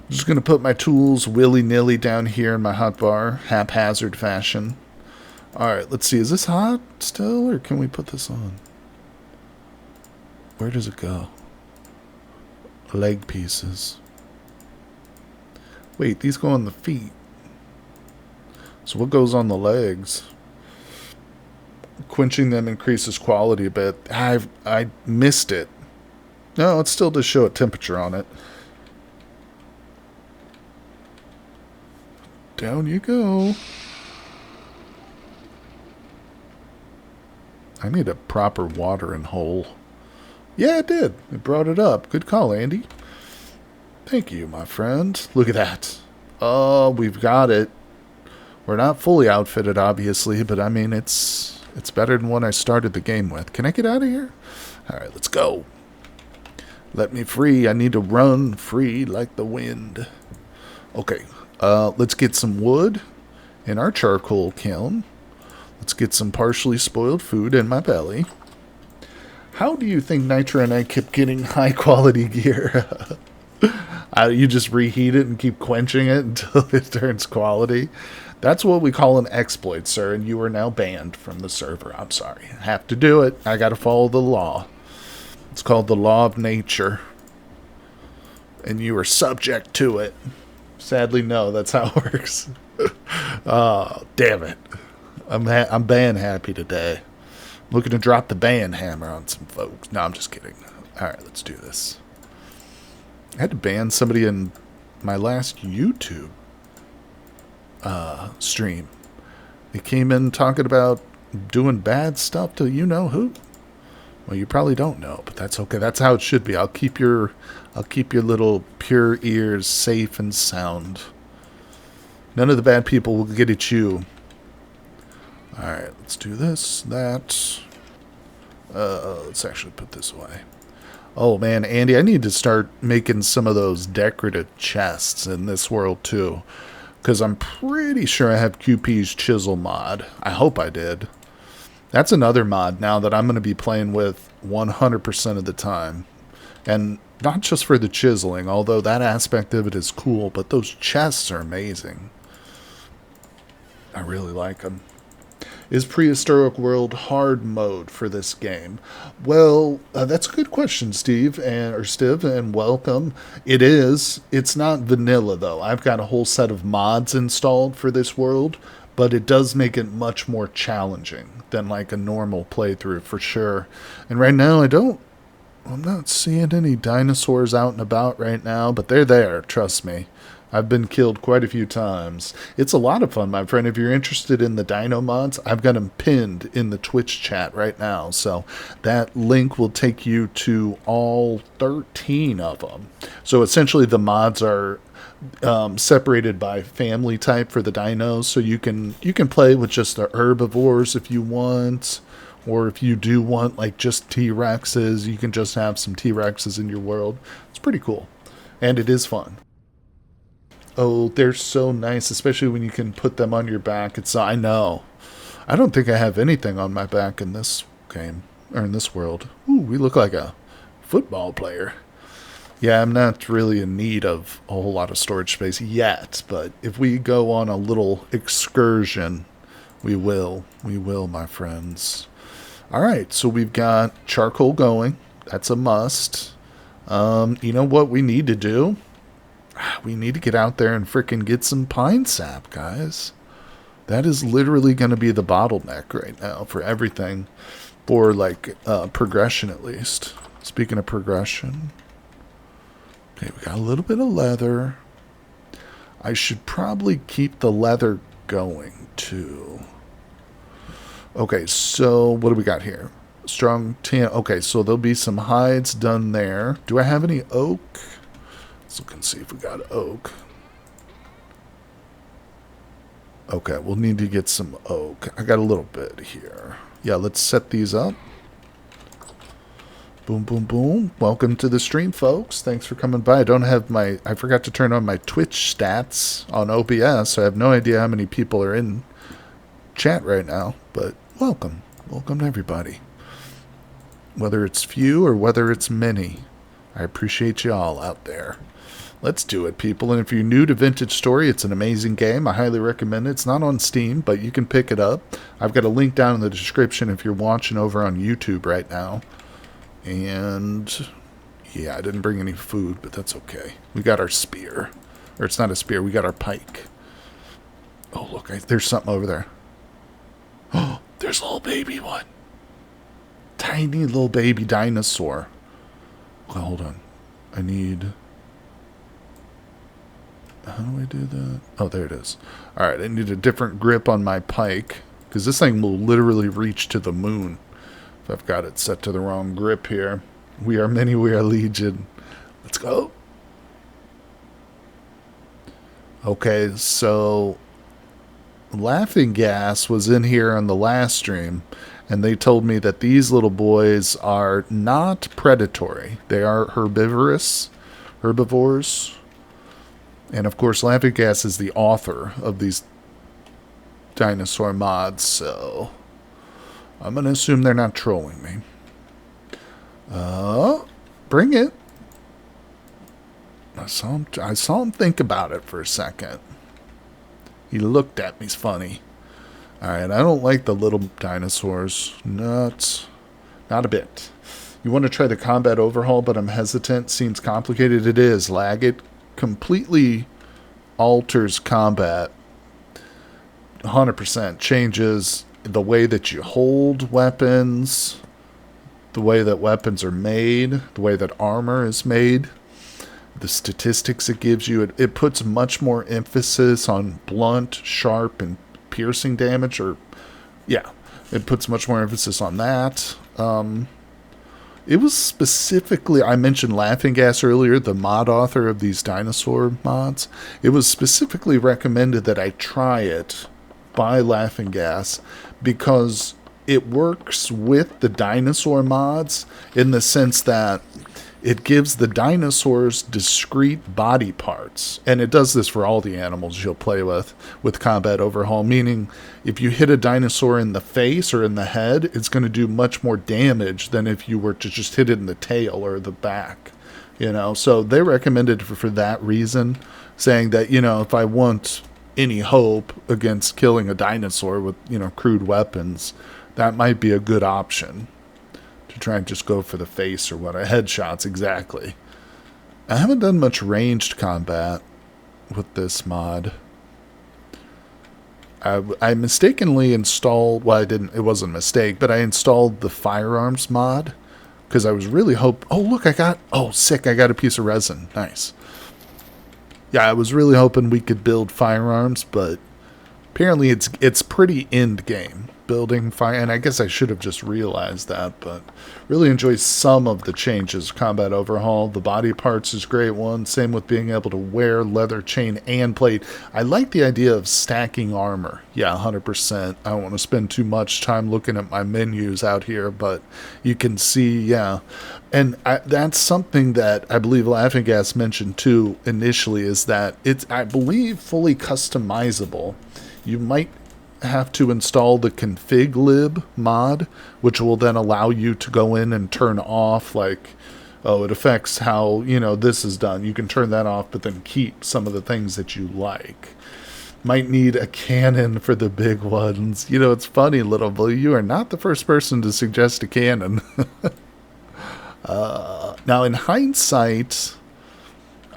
just going to put my tools willy-nilly down here in my hotbar, haphazard fashion. Alright, let's see. Is this hot still, or can we put this on? Where does it go? Leg pieces. Wait, these go on the feet. So what goes on the legs? Quenching them increases quality a bit. I missed it. No, it still does show a temperature on it. Down you go. I need a proper watering hole. Yeah, it did. It brought it up. Good call, Andy. Thank you, my friend. Look at that. Oh, we've got it. We're not fully outfitted, obviously, but I mean, it's better than what I started the game with. Can I get out of here? All right, let's go. Let me free. I need to run free like the wind. Okay, let's get some wood in our charcoal kiln. Let's get some partially spoiled food in my belly. How do you think Nitro and I kept getting high quality gear? You just reheat it and keep quenching it until it turns quality. That's what we call an exploit, sir, and you are now banned from the server. I'm sorry. I have to do it. I got to follow the law. It's called the law of nature. And you are subject to it. Sadly, no, that's how it works. Oh, damn it. I'm ban happy today. I'm looking to drop the ban hammer on some folks. No, I'm just kidding. All right, let's do this. I had to ban somebody in my last YouTube stream. They came in talking about doing bad stuff to you-know-who. Well, you probably don't know, but that's okay. That's how it should be. I'll keep your little pure ears safe and sound. None of the bad people will get at you. Alright, let's do this, that. Let's actually put this away. Oh man, Andy, I need to start making some of those decorative chests in this world too. Because I'm pretty sure I have QP's chisel mod. I hope I did. That's another mod now that I'm going to be playing with 100% of the time. And not just for the chiseling, although that aspect of it is cool, but those chests are amazing. I really like them. Is Prehistoric World hard mode for this game? Well, that's a good question, Steve, and welcome. It is. It's not vanilla, though. I've got a whole set of mods installed for this world, but it does make it much more challenging than like a normal playthrough, for sure. And right now, I'm not seeing any dinosaurs out and about right now, but they're there, trust me. I've been killed quite a few times. It's a lot of fun, my friend. If you're interested in the dino mods, I've got them pinned in the Twitch chat right now. So that link will take you to all 13 of them. So essentially the mods are separated by family type for the dinos. So you can play with just the herbivores if you want. Or if you do want like just T-Rexes, you can just have some T-Rexes in your world. It's pretty cool. And it is fun. Oh, they're so nice, especially when you can put them on your back. I know. I don't think I have anything on my back in this game, or in this world. Ooh, we look like a football player. Yeah, I'm not really in need of a whole lot of storage space yet, but if we go on a little excursion, we will. We will, my friends. All right, so we've got charcoal going. That's a must. You know what we need to do? We need to get out there and frickin' get some pine sap, guys. That is literally going to be the bottleneck right now for everything. For, like, progression at least. Speaking of progression. Okay, we got a little bit of leather. I should probably keep the leather going, too. Okay, so what do we got here? Strong tan. Okay, so there'll be some hides done there. Do I have any oak? Let's look and see if we got oak. Okay, we'll need to get some oak. I got a little bit here. Yeah, let's set these up. Boom, boom, boom. Welcome to the stream, folks. Thanks for coming by. I forgot to turn on my Twitch stats on OBS, so I have no idea how many people are in chat right now, but welcome. Welcome to everybody. Whether it's few or whether it's many, I appreciate you all out there. Let's do it, people. And if you're new to Vintage Story, it's an amazing game. I highly recommend it. It's not on Steam, but you can pick it up. I've got a link down in the description if you're watching over on YouTube right now. And yeah, I didn't bring any food, but that's okay. We got our spear. Or it's not a spear. We got our pike. Oh, look. There's something over there. Oh, there's a little baby one. Tiny little baby dinosaur. Okay, hold on. I need... How do I do that? Oh, there it is. Alright, I need a different grip on my pike. Because this thing will literally reach to the moon. If I've got it set to the wrong grip here. We are many, we are legion. Let's go. Okay, so... Laughing Gas was in here on the last stream. And they told me that these little boys are not predatory. They are herbivores. And of course, Laughing Gas is the author of these dinosaur mods, so I'm going to assume they're not trolling me. Bring it. I saw him think about it for a second. He looked at me funny. Alright, I don't like the little dinosaurs. Not a bit. You want to try the combat overhaul, but I'm hesitant. Seems complicated. It is. Lag. It completely alters combat. 100%. Changes the way that you hold weapons, the way that weapons are made, the way that armor is made, the statistics it gives you. It puts much more emphasis on blunt, sharp, and piercing damage, it puts much more emphasis on that. It was specifically, I mentioned Laughing Gas earlier, the mod author of these dinosaur mods. It was specifically recommended that I try it by Laughing Gas because it works with the dinosaur mods in the sense that it gives the dinosaurs discrete body parts. And it does this for all the animals you'll play with combat overhaul, meaning if you hit a dinosaur in the face or in the head, it's going to do much more damage than if you were to just hit it in the tail or the back. So they recommended for that reason, saying that, if I want any hope against killing a dinosaur with, crude weapons, that might be a good option. Try and just go for the face or what? Headshots, exactly. I haven't done much ranged combat with this mod. I mistakenly installed... Well, I didn't. It wasn't a mistake, but I installed the firearms mod because I was really hoping... Oh, look, I got... Oh, sick. I got a piece of resin. Nice. Yeah, I was really hoping we could build firearms, but apparently it's pretty end game. Building fire, and I guess I should have just realized that, but really enjoy some of the changes. Combat overhaul, the body parts is a great one. Same with being able to wear leather chain and plate. I like the idea of stacking armor. Yeah, 100%. I don't want to spend too much time looking at my menus out here, but you can see, yeah. And that's something that I believe Laughing Gas mentioned too initially, is that it's, I believe, fully customizable. You might have to install the config lib mod, which will then allow you to go in and turn off, like, oh, it affects how, this is done. You can turn that off, but then keep some of the things that you like. Might need a cannon for the big ones. It's funny, Little Blue, you are not the first person to suggest a cannon. Now, in hindsight,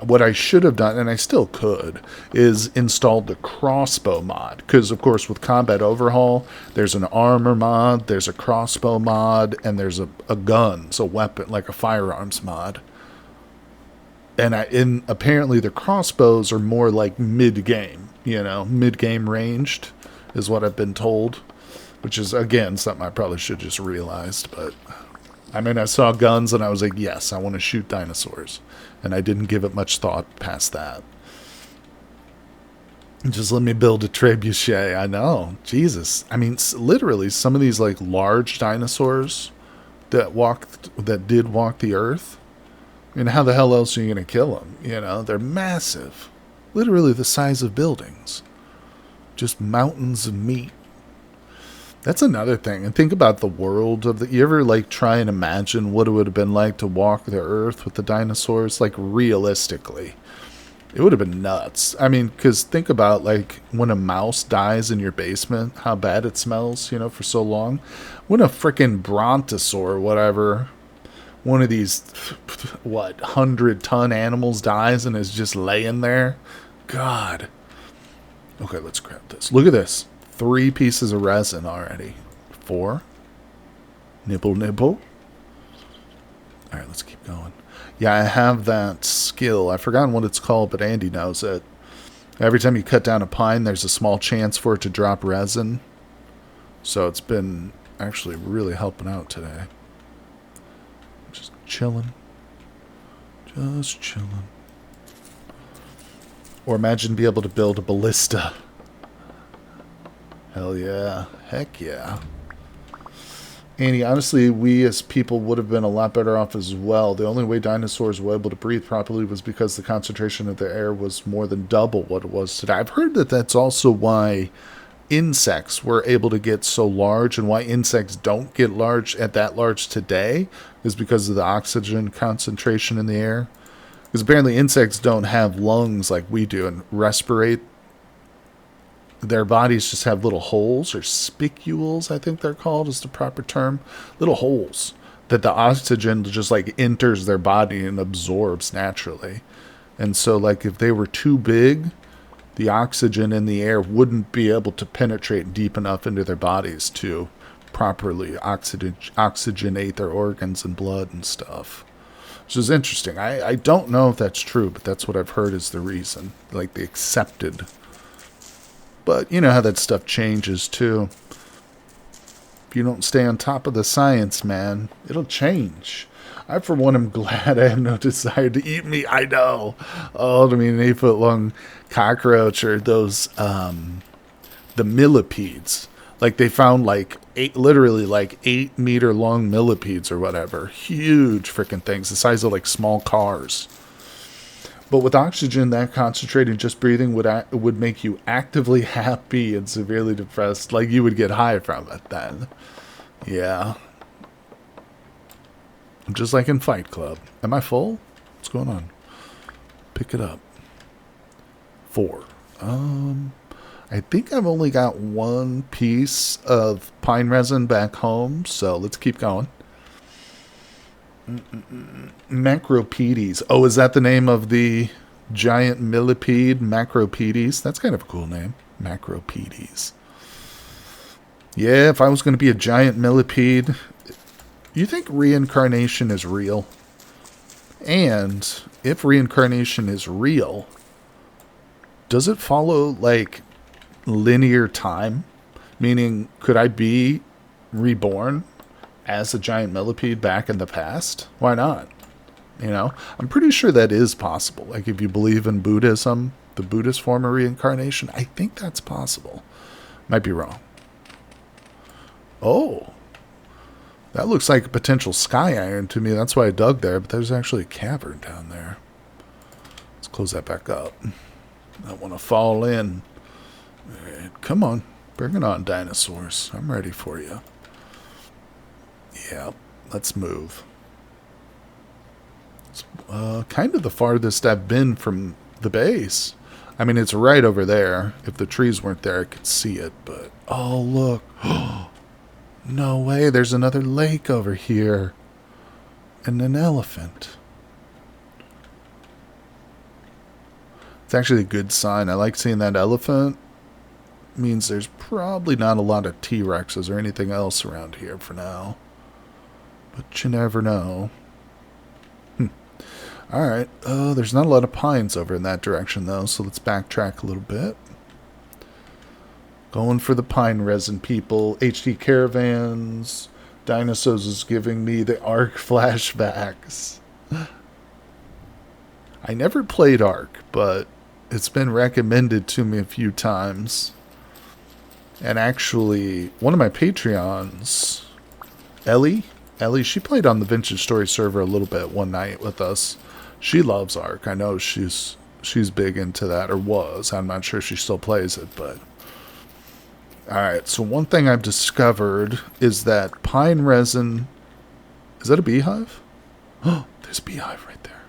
what I should have done, and I still could, is install the crossbow mod. Because, of course, with Combat Overhaul, there's an armor mod, there's a crossbow mod, and there's a gun, so weapon, like a firearms mod. And apparently the crossbows are more like mid-game, mid-game ranged, is what I've been told. Which is, again, something I probably should have just realized, but... I saw guns and I was like, yes, I want to shoot dinosaurs. And I didn't give it much thought past that. Just let me build a trebuchet. I know. Jesus. Literally, some of these, large dinosaurs that did walk the earth. How the hell else are you going to kill them? They're massive. Literally the size of buildings. Just mountains of meat. That's another thing. And think about the world of the... You ever, try and imagine what it would have been like to walk the earth with the dinosaurs? Realistically. It would have been nuts. Because think about, when a mouse dies in your basement, how bad it smells, for so long. When a frickin' brontosaur or whatever, one of these, 100-ton animals dies and is just laying there, God. Okay, let's grab this. Look at this. 3 pieces of resin already. 4. Nibble, nibble. Alright, let's keep going. Yeah, I have that skill. I've forgotten what it's called, but Andy knows it. Every time you cut down a pine, there's a small chance for it to drop resin. So it's been actually really helping out today. Just chilling. Just chilling. Or imagine being able to build a ballista. Hell yeah. Heck yeah. Annie, honestly, we as people would have been a lot better off as well. The only way dinosaurs were able to breathe properly was because the concentration of the air was more than double what it was today. I've heard that that's also why insects were able to get so large, and why insects don't get large at that large today is because of the oxygen concentration in the air. Because apparently insects don't have lungs like we do and respirate. Their bodies just have little holes, or spicules, I think they're called, is the proper term. Little holes that the oxygen just like enters their body and absorbs naturally. And so like if they were too big, the oxygen in the air wouldn't be able to penetrate deep enough into their bodies to properly oxygenate their organs and blood and stuff. Which is interesting. I don't know if that's true, but that's what I've heard is the reason. Like the accepted. But you know how that stuff changes too. If you don't stay on top of the science, man, it'll change. I, for one, am glad I have no desire to eat meat. I know. Oh, I mean, an 8-foot-long cockroach, or those, the millipedes. Like, they found, like, literally, like, 8-meter-long millipedes or whatever. Huge freaking things, the size of, like, small cars. But with oxygen that concentrated, just breathing would make you actively happy and severely depressed. Like, you would get high from it then. Yeah. I'm just like in Fight Club. Am I full? What's going on? Pick it up. 4. I think I've only got 1 piece of pine resin back home, so let's keep going. Macropedes. Oh, is that the name of the giant millipede? Macropedes. That's kind of a cool name. Macropedes. Yeah, if I was going to be a giant millipede, you think reincarnation is real? And if reincarnation is real, does it follow like linear time? Meaning, could I be reborn as a giant millipede back in the past? Why not? You know, I'm pretty sure that is possible. Like if you believe in Buddhism, the Buddhist form of reincarnation, I think that's possible. Might be wrong. Oh, that looks like a potential sky iron to me. That's why I dug there, but there's actually a cavern down there. Let's close that back up. I want to fall in. All right, come on. Bring it on, dinosaurs. I'm ready for you. Yeah, let's move. It's kind of the farthest I've been from the base. I mean, it's right over there. If the trees weren't there, I could see it, but... Oh, look. No way, there's another lake over here. And an elephant. It's actually a good sign. I like seeing that elephant. It means there's probably not a lot of T-Rexes or anything else around here for now. But you never know. Alright, there's not a lot of pines over in that direction though, so let's backtrack a little bit. Going for the pine resin, people. HD caravans. Dinosaurs is giving me the Ark flashbacks. I never played Ark, but it's been recommended to me a few times. And actually, one of my Patreons, Ellie, she played on the Vintage Story server a little bit one night with us. She loves Ark. I know she's big into that, or was. I'm not sure if she still plays it, but... Alright, so one thing I've discovered is that pine resin... Is that a beehive? Oh, there's a beehive right there.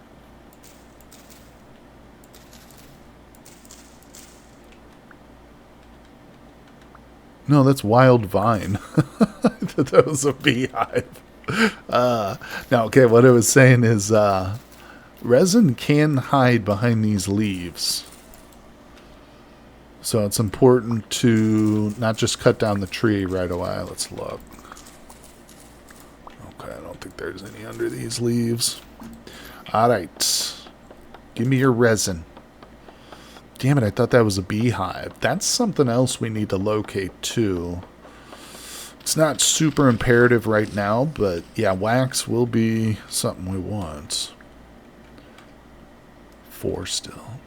No, that's wild vine. I thought that was a beehive. Now, okay, what I was saying is resin can hide behind these leaves. So it's important to not just cut down the tree right away. Let's look. Okay, I don't think there's any under these leaves. Alright. Give me your resin. Damn it, I thought that was a beehive. That's something else we need to locate too. It's not super imperative right now, but yeah, wax will be something we want. 4 still.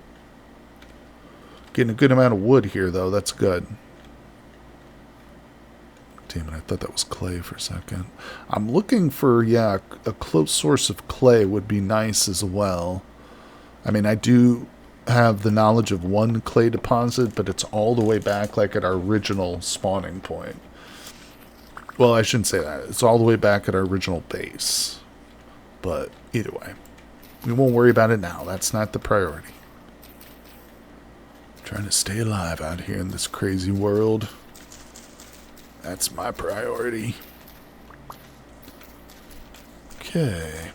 Getting a good amount of wood here, though. That's good. Damn it, I thought that was clay for a second. I'm looking for, yeah, a close source of clay would be nice as well. I mean, I do have the knowledge of one clay deposit, but it's all the way back, like, at our original spawning point. Well, I shouldn't say that. It's all the way back at our original base. But, either way. We won't worry about it now. That's not the priority. Trying to stay alive out here in this crazy world. That's my priority. Okay.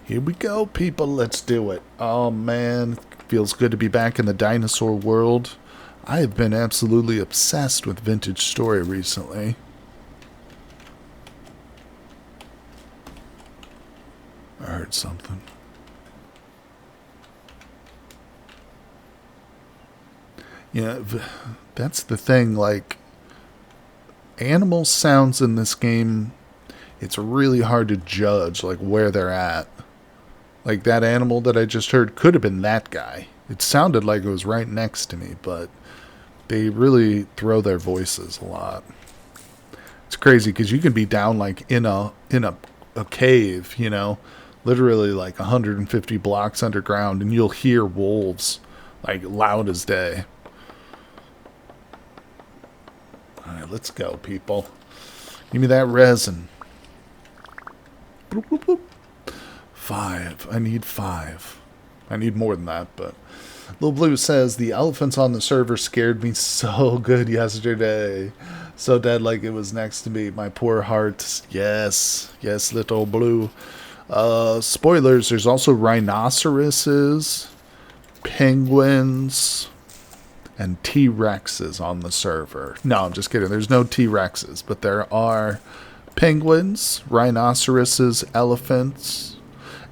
Here we go, people. Let's do it. Oh, man. Feels good to be back in the dinosaur world. I have been absolutely obsessed with Vintage Story recently. I heard something. Yeah, that's the thing, like, animal sounds in this game, it's really hard to judge, like, where they're at. Like, that animal that I just heard could have been that guy. It sounded like it was right next to me, but they really throw their voices a lot. It's crazy, because you can be down, like, in a cave, you know, literally, like, 150 blocks underground, and you'll hear wolves, like, loud as day. Alright, let's go, people. Give me that resin. Boop, boop, boop. 5. I need 5. I need more than that, but... Little Blue says, the elephants on the server scared me so good yesterday. So dead like it was next to me. My poor heart. Yes. Yes, Little Blue. Spoilers, there's also rhinoceroses, penguins... and T-Rexes on the server. No, I'm just kidding. There's no T-Rexes, but there are penguins, rhinoceroses, elephants,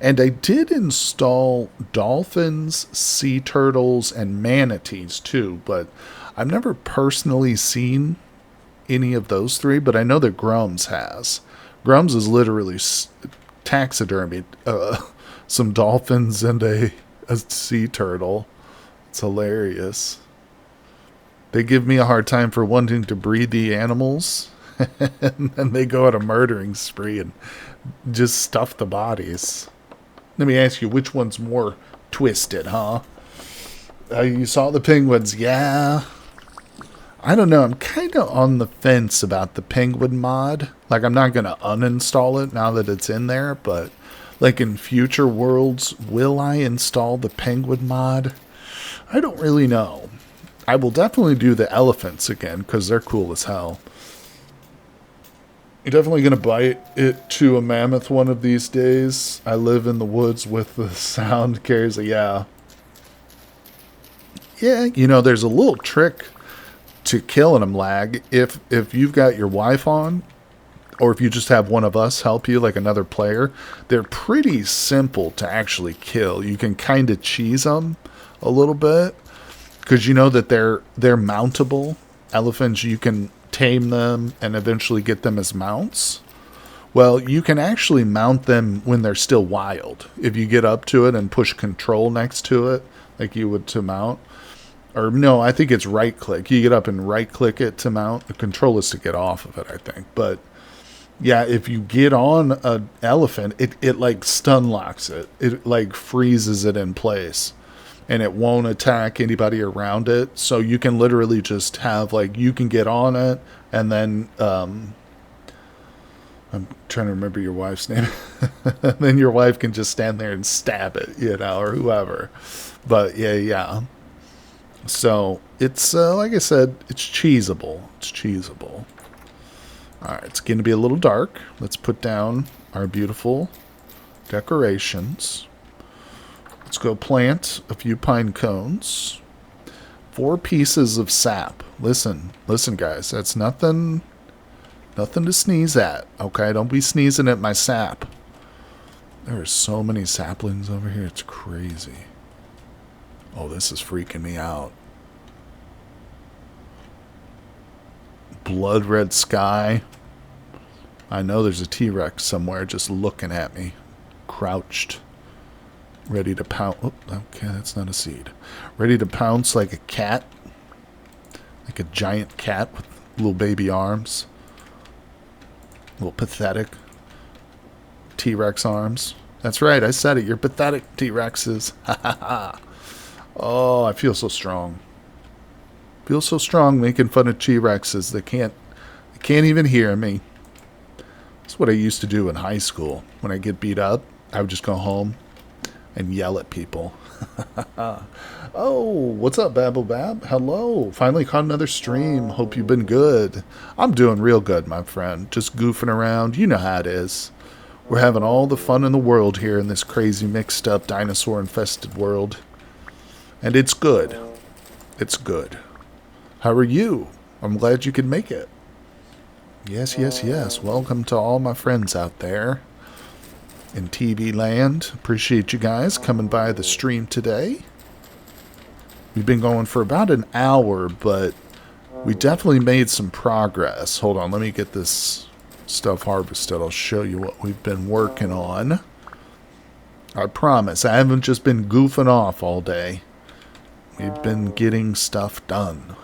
and I did install dolphins, sea turtles, and manatees too, but I've never personally seen any of those 3, but I know that Grums has. Grums is literally taxidermied some dolphins and a sea turtle. It's hilarious. They give me a hard time for wanting to breed the animals, and then they go on a murdering spree and just stuff the bodies. Let me ask you, which one's more twisted, huh? You saw the penguins, yeah. I don't know, I'm kind of on the fence about the penguin mod. Like, I'm not going to uninstall it now that it's in there, but, like, in future worlds, will I install the penguin mod? I don't really know. I will definitely do the elephants again, because they're cool as hell. You're definitely going to bite it to a mammoth one of these days. I live in the woods with the sound carries a yeah. Yeah, you know, there's a little trick to killing them, lag. If you've got your wife on, or if you just have one of us help you, like another player, they're pretty simple to actually kill. You can kind of cheese them a little bit. Because you know that they're mountable. Elephants, you can tame them and eventually get them as mounts. Well, you can actually mount them when they're still wild. If you get up to it and push control next to it, like you would to mount. Or no, I think it's right click. You get up and right click it to mount. The control is to get off of it, I think. But yeah, if you get on an elephant, it like stun locks it. It like freezes it in place. And it won't attack anybody around it. So you can literally just have, like, you can get on it, and then, I'm trying to remember your wife's name. And then your wife can just stand there and stab it, you know, or whoever. But, yeah. So, it's, like I said, it's cheesable. It's cheesable. Alright, it's going to be a little dark. Let's put down our beautiful decorations. Let's go plant a few pine cones. 4 pieces of sap. Listen, guys. That's nothing to sneeze at. Okay, don't be sneezing at my sap. There are so many saplings over here. It's crazy. Oh, this is freaking me out. Blood red sky. I know there's a T-Rex somewhere just looking at me. Crouched. Ready to pounce. Oh, okay, that's not a seed. Ready to pounce like a cat. Like a giant cat with little baby arms. Little pathetic T-Rex arms. That's right, I said it. You're pathetic, T-Rexes. Ha ha ha. Oh, I feel so strong. Feel so strong making fun of T-Rexes. They can't even hear me. That's what I used to do in high school. When I get beat up, I would just go home and yell at people. Oh, what's up, Babble Bab? Hello. Finally caught another stream. Hope you've been good. I'm doing real good, my friend. Just goofing around. You know how it is. We're having all the fun in the world here in this crazy mixed up dinosaur-infested world. And it's good. It's good. How are you? I'm glad you could make it. Yes, yes, yes. Welcome to all my friends out there in TV land. Appreciate you guys coming by the stream today. We've been going for about an hour, but we definitely made some progress. Hold on, let me get this stuff harvested. I'll show you what we've been working on. I promise, I haven't just been goofing off all day. We've been getting stuff done.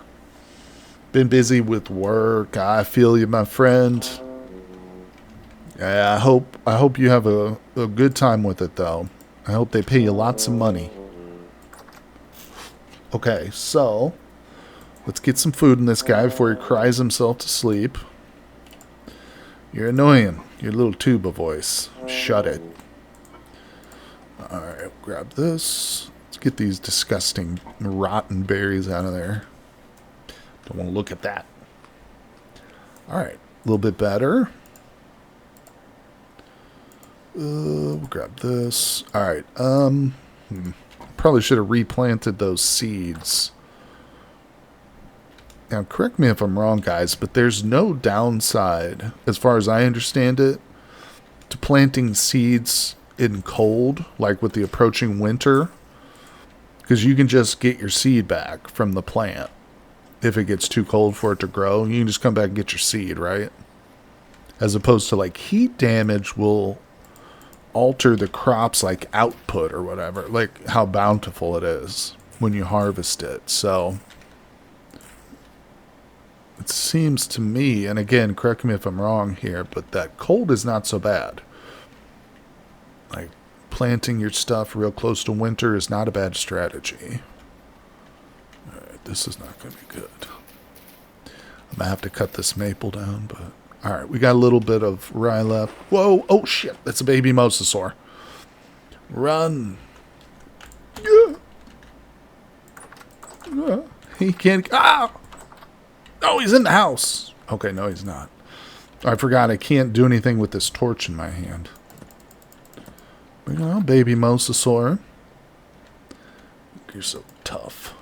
Been busy with work. I feel you, my friend. Yeah, I hope you have a good time with it, though. I hope they pay you lots of money. Okay, so let's get some food in this guy before he cries himself to sleep. You're annoying. Your little tuba voice. Shut it. Alright, grab this. Let's get these disgusting rotten berries out of there. Don't want to look at that. Alright, a little bit better. We'll grab this. Alright, probably should have replanted those seeds. Now, correct me if I'm wrong, guys, but there's no downside, as far as I understand it, to planting seeds in cold, like with the approaching winter, because you can just get your seed back from the plant. If it gets too cold for it to grow, you can just come back and get your seed, right? As opposed to, like, heat damage will alter the crop's, like, output or whatever, like how bountiful it is when you harvest it. So it seems to me, and again, correct me if I'm wrong here, but that cold is not so bad. Like, planting your stuff real close to winter is not a bad strategy. Alright, this is not going to be good. I'm going to have to cut this maple down, but alright, we got a little bit of rye left. Whoa! Oh shit! That's a baby mosasaur. Run! Yeah. Yeah. He can't. Ah! Oh, he's in the house. Okay, no, he's not. I forgot I can't do anything with this torch in my hand. But, you know, baby mosasaur. You're so tough.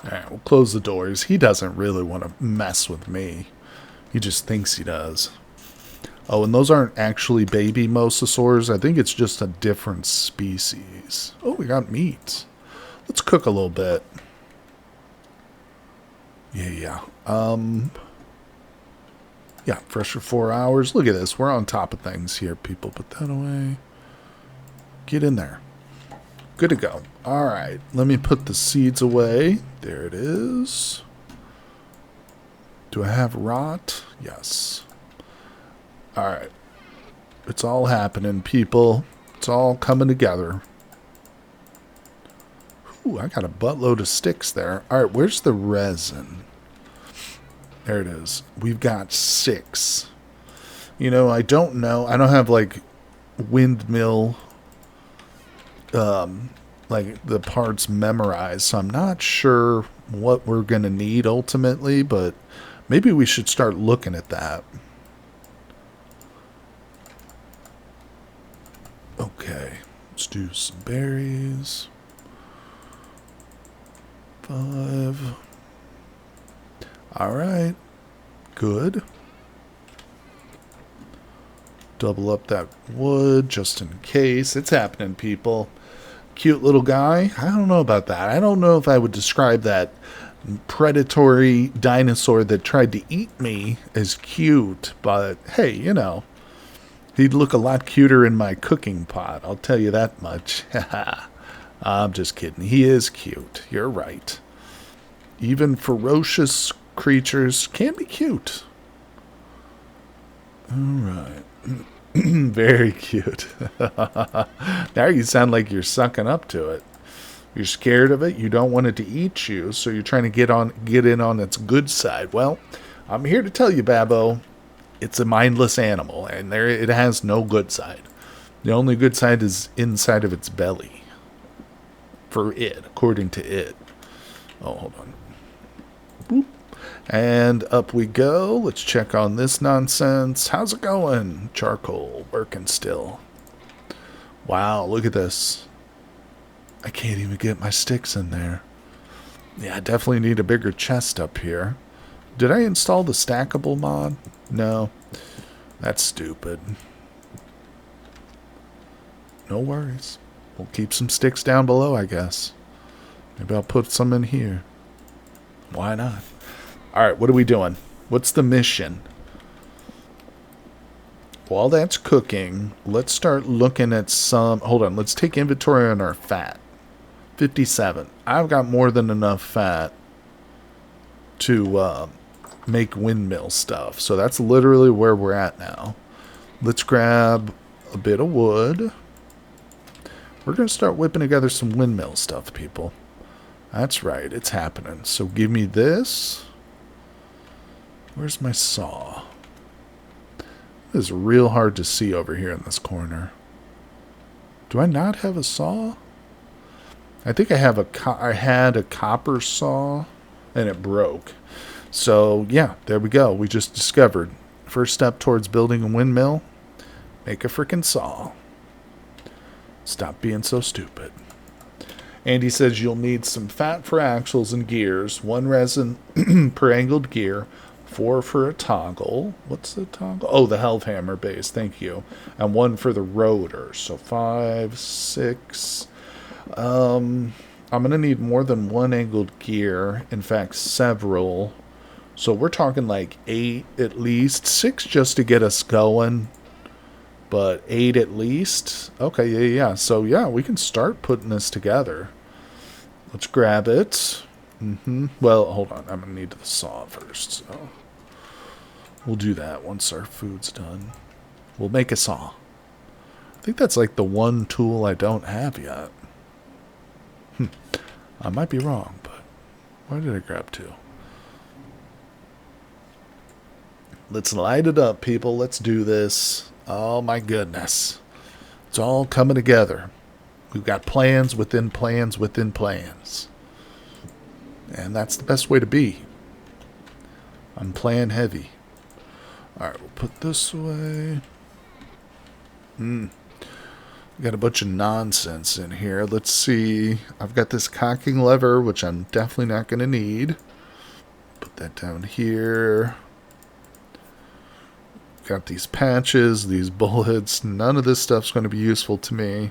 Alright, we'll close the doors. He doesn't really want to mess with me. He just thinks he does. Oh, and those aren't actually baby mosasaurs. I think it's just a different species. Oh, we got meat. Let's cook a little bit. Yeah. Yeah, fresh for 4 hours. Look at this. We're on top of things here, people. Put that away. Get in there. Good to go. All right. Let me put the seeds away. There it is. Do I have rot? Yes. All right. It's all happening, people. It's all coming together. Ooh, I got a buttload of sticks there. All right, where's the resin? There it is. We've got 6. You know, I don't know. I don't have, like, Windmill, like, the parts memorized, so I'm not sure what we're going to need ultimately, but maybe we should start looking at that. Okay, let's do some berries. 5. All right. Good. Double up that wood just in case. It's happening, people. Cute little guy. I don't know about that. I don't know if I would describe that predatory dinosaur that tried to eat me as cute. But, hey, you know, he'd look a lot cuter in my cooking pot. I'll tell you that much. I'm just kidding. He is cute. You're right. Even ferocious creatures can be cute. All right. Very cute. Now you sound like you're sucking up to it. You're scared of it. You don't want it to eat you, so you're trying to get in on its good side. Well, I'm here to tell you, Babbo, it's a mindless animal, and it has no good side. The only good side is inside of its belly. For it, according to it. Oh, hold on. Boop. And up we go. Let's check on this nonsense. How's it going? Charcoal, working still. Wow, look at this. I can't even get my sticks in there. Yeah, I definitely need a bigger chest up here. Did I install the stackable mod? No. That's stupid. No worries. We'll keep some sticks down below, I guess. Maybe I'll put some in here. Why not? Alright, what are we doing? What's the mission? While that's cooking, let's start looking at some... Hold on, let's take inventory on our fat. 57. I've got more than enough fat to make windmill stuff. So that's literally where we're at now. Let's grab a bit of wood. We're going to start whipping together some windmill stuff, people. That's right, it's happening. So give me this. Where's my saw? It is real hard to see over here in this corner. Do I not have a saw? I think I have I had a copper saw and it broke. So yeah, there we go. We just discovered. First step towards building a windmill. Make a freaking saw. Stop being so stupid. Andy says you'll need some fat for axles and gears, 1 resin per angled gear, 4 for a toggle. What's the toggle? Oh, the Hellhammer base. Thank you. And 1 for the rotor. So 5, 6. I'm going to need more than 1 angled gear. In fact, several. So we're talking like 8 at least. 6 just to get us going. But 8 at least. Okay, yeah. So yeah, we can start putting this together. Let's grab it. Well, hold on. I'm going to need the saw first. So we'll do that once our food's done. We'll make a saw. I think that's like the one tool I don't have yet. I might be wrong, but where did I grab 2? Let's light it up, people. Let's do this. Oh, my goodness. It's all coming together. We've got plans within plans within plans. And that's the best way to be. I'm plan heavy. Alright, we'll put this away. Got a bunch of nonsense in here. Let's see. I've got this cocking lever, which I'm definitely not going to need. Put that down here. Got these patches, these bullets. None of this stuff's going to be useful to me.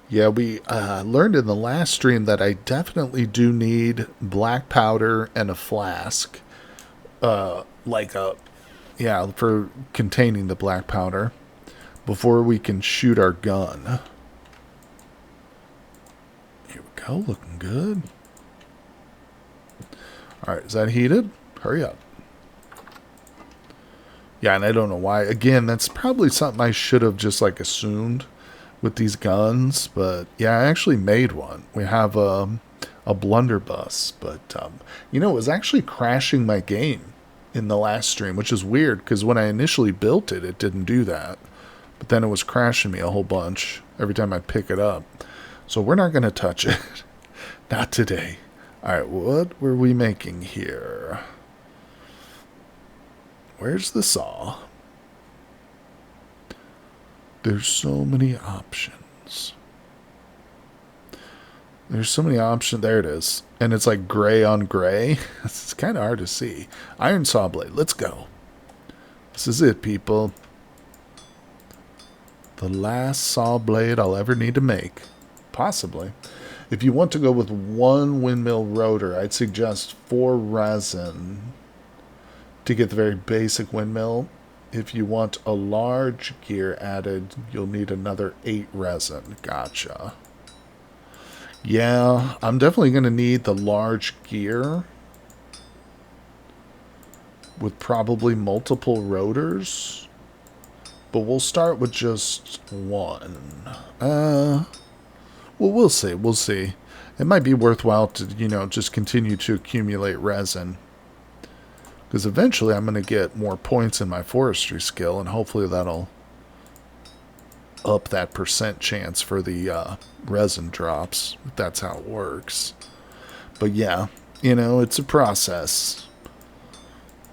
Yeah, we learned in the last stream that I definitely do need black powder and a flask. For containing the black powder before we can shoot our gun. Here we go, looking good. Alright, is that heated? Hurry up. Yeah, and I don't know why. Again, that's probably something I should have just like assumed with these guns, but yeah, I actually made one. We have a blunderbuss, but it was actually crashing my game in the last stream, which is weird because when I initially built it, it didn't do that, but then it was crashing me a whole bunch every time I pick it up. So we're not going to touch it. Not today. All right, what were we making here? Where's the saw? There's so many options. There's so many options. There it is. And it's like gray on gray. It's kind of hard to see. Iron saw blade. Let's go. This is it, people. The last saw blade I'll ever need to make. Possibly. If you want to go with one windmill rotor, I'd suggest 4 resin to get the very basic windmill. If you want a large gear added, you'll need another 8 resin. Gotcha. Yeah, I'm definitely going to need the large gear with probably multiple rotors. But we'll start with just one. Well, we'll see. We'll see. It might be worthwhile to, you know, just continue to accumulate resin. Because eventually I'm going to get more points in my forestry skill, and hopefully that'll up that percent chance for the resin drops, if that's how it works. But yeah, you know, it's a process.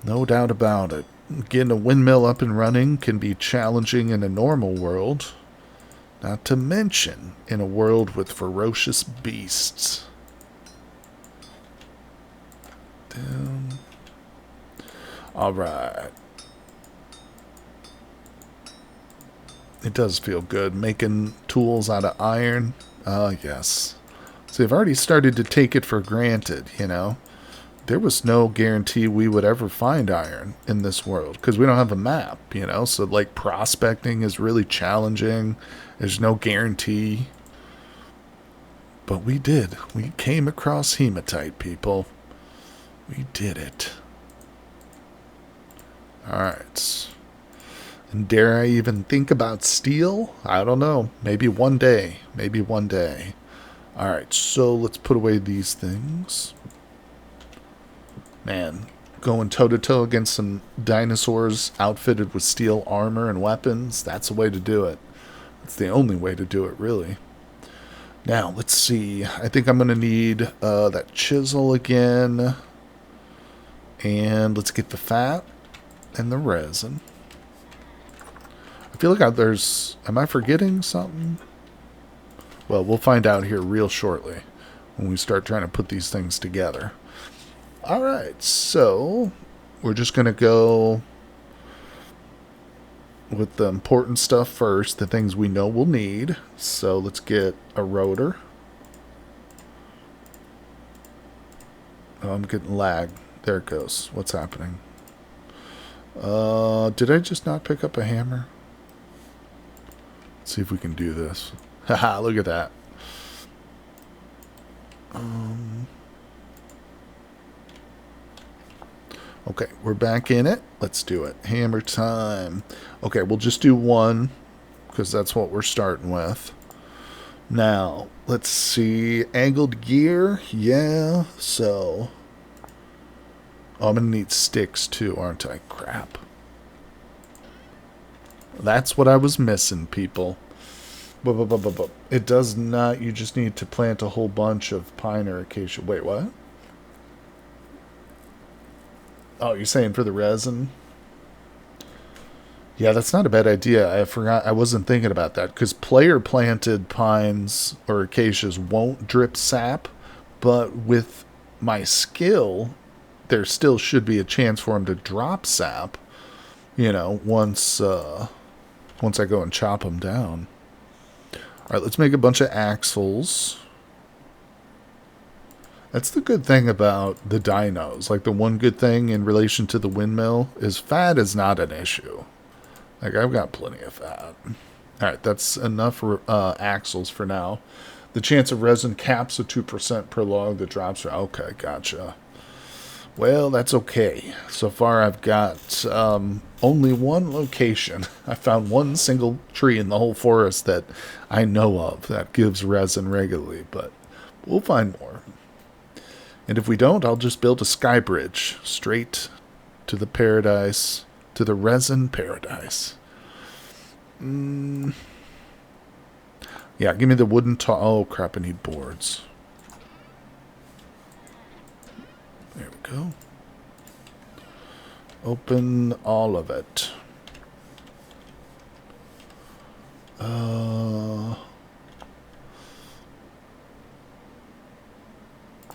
No doubt about it. Getting a windmill up and running can be challenging in a normal world. Not to mention in a world with ferocious beasts. Down. Alright. It does feel good making tools out of iron. Yes. So I've already started to take it for granted, you know. There was no guarantee we would ever find iron in this world because we don't have a map, you know. So, like, prospecting is really challenging. There's no guarantee. But we did. We came across hematite, people. We did it. Alright. And dare I even think about steel? I don't know. Maybe one day. Maybe one day. Alright, so let's put away these things. Man, going toe-to-toe against some dinosaurs outfitted with steel armor and weapons, that's the way to do it. That's the only way to do it, really. Now, let's see. I think I'm going to need that chisel again. And let's get the fat and the resin. I feel like there's... Am I forgetting something? Well, we'll find out here real shortly when we start trying to put these things together. Alright, so we're just going to go with the important stuff first, the things we know we'll need. So let's get a rotor. Oh, I'm getting lag. There it goes. What's happening? Did I just not pick up a hammer? Let's see if we can do this. Haha, look at that. Okay, we're back in it. Let's do it. Hammer time. Okay, we'll just do one because that's what we're starting with. Now, let's see. Angled gear. Yeah, so... Oh, I'm going to need sticks too, aren't I? Crap. That's what I was missing, people. It does not... You just need to plant a whole bunch of pine or acacia. Wait, what? Oh, you're saying for the resin? Yeah, that's not a bad idea. I forgot. I wasn't thinking about that. Because player-planted pines or acacias won't drip sap. But with my skill, there still should be a chance for them to drop sap. You know, once I go and chop them down. Alright, let's make a bunch of axles. That's the good thing about the dinos. Like, the one good thing in relation to the windmill is fat is not an issue. Like, I've got plenty of fat. Alright, that's enough axles for now. The chance of resin caps at 2% per log that drops. Okay, gotcha. Well, that's okay. So far, I've got only one location. I found one single tree in the whole forest that I know of that gives resin regularly, but we'll find more. And if we don't, I'll just build a sky bridge straight to the paradise, to the resin paradise. Yeah, give me the wooden oh, crap, I need boards. There we go. Open all of it.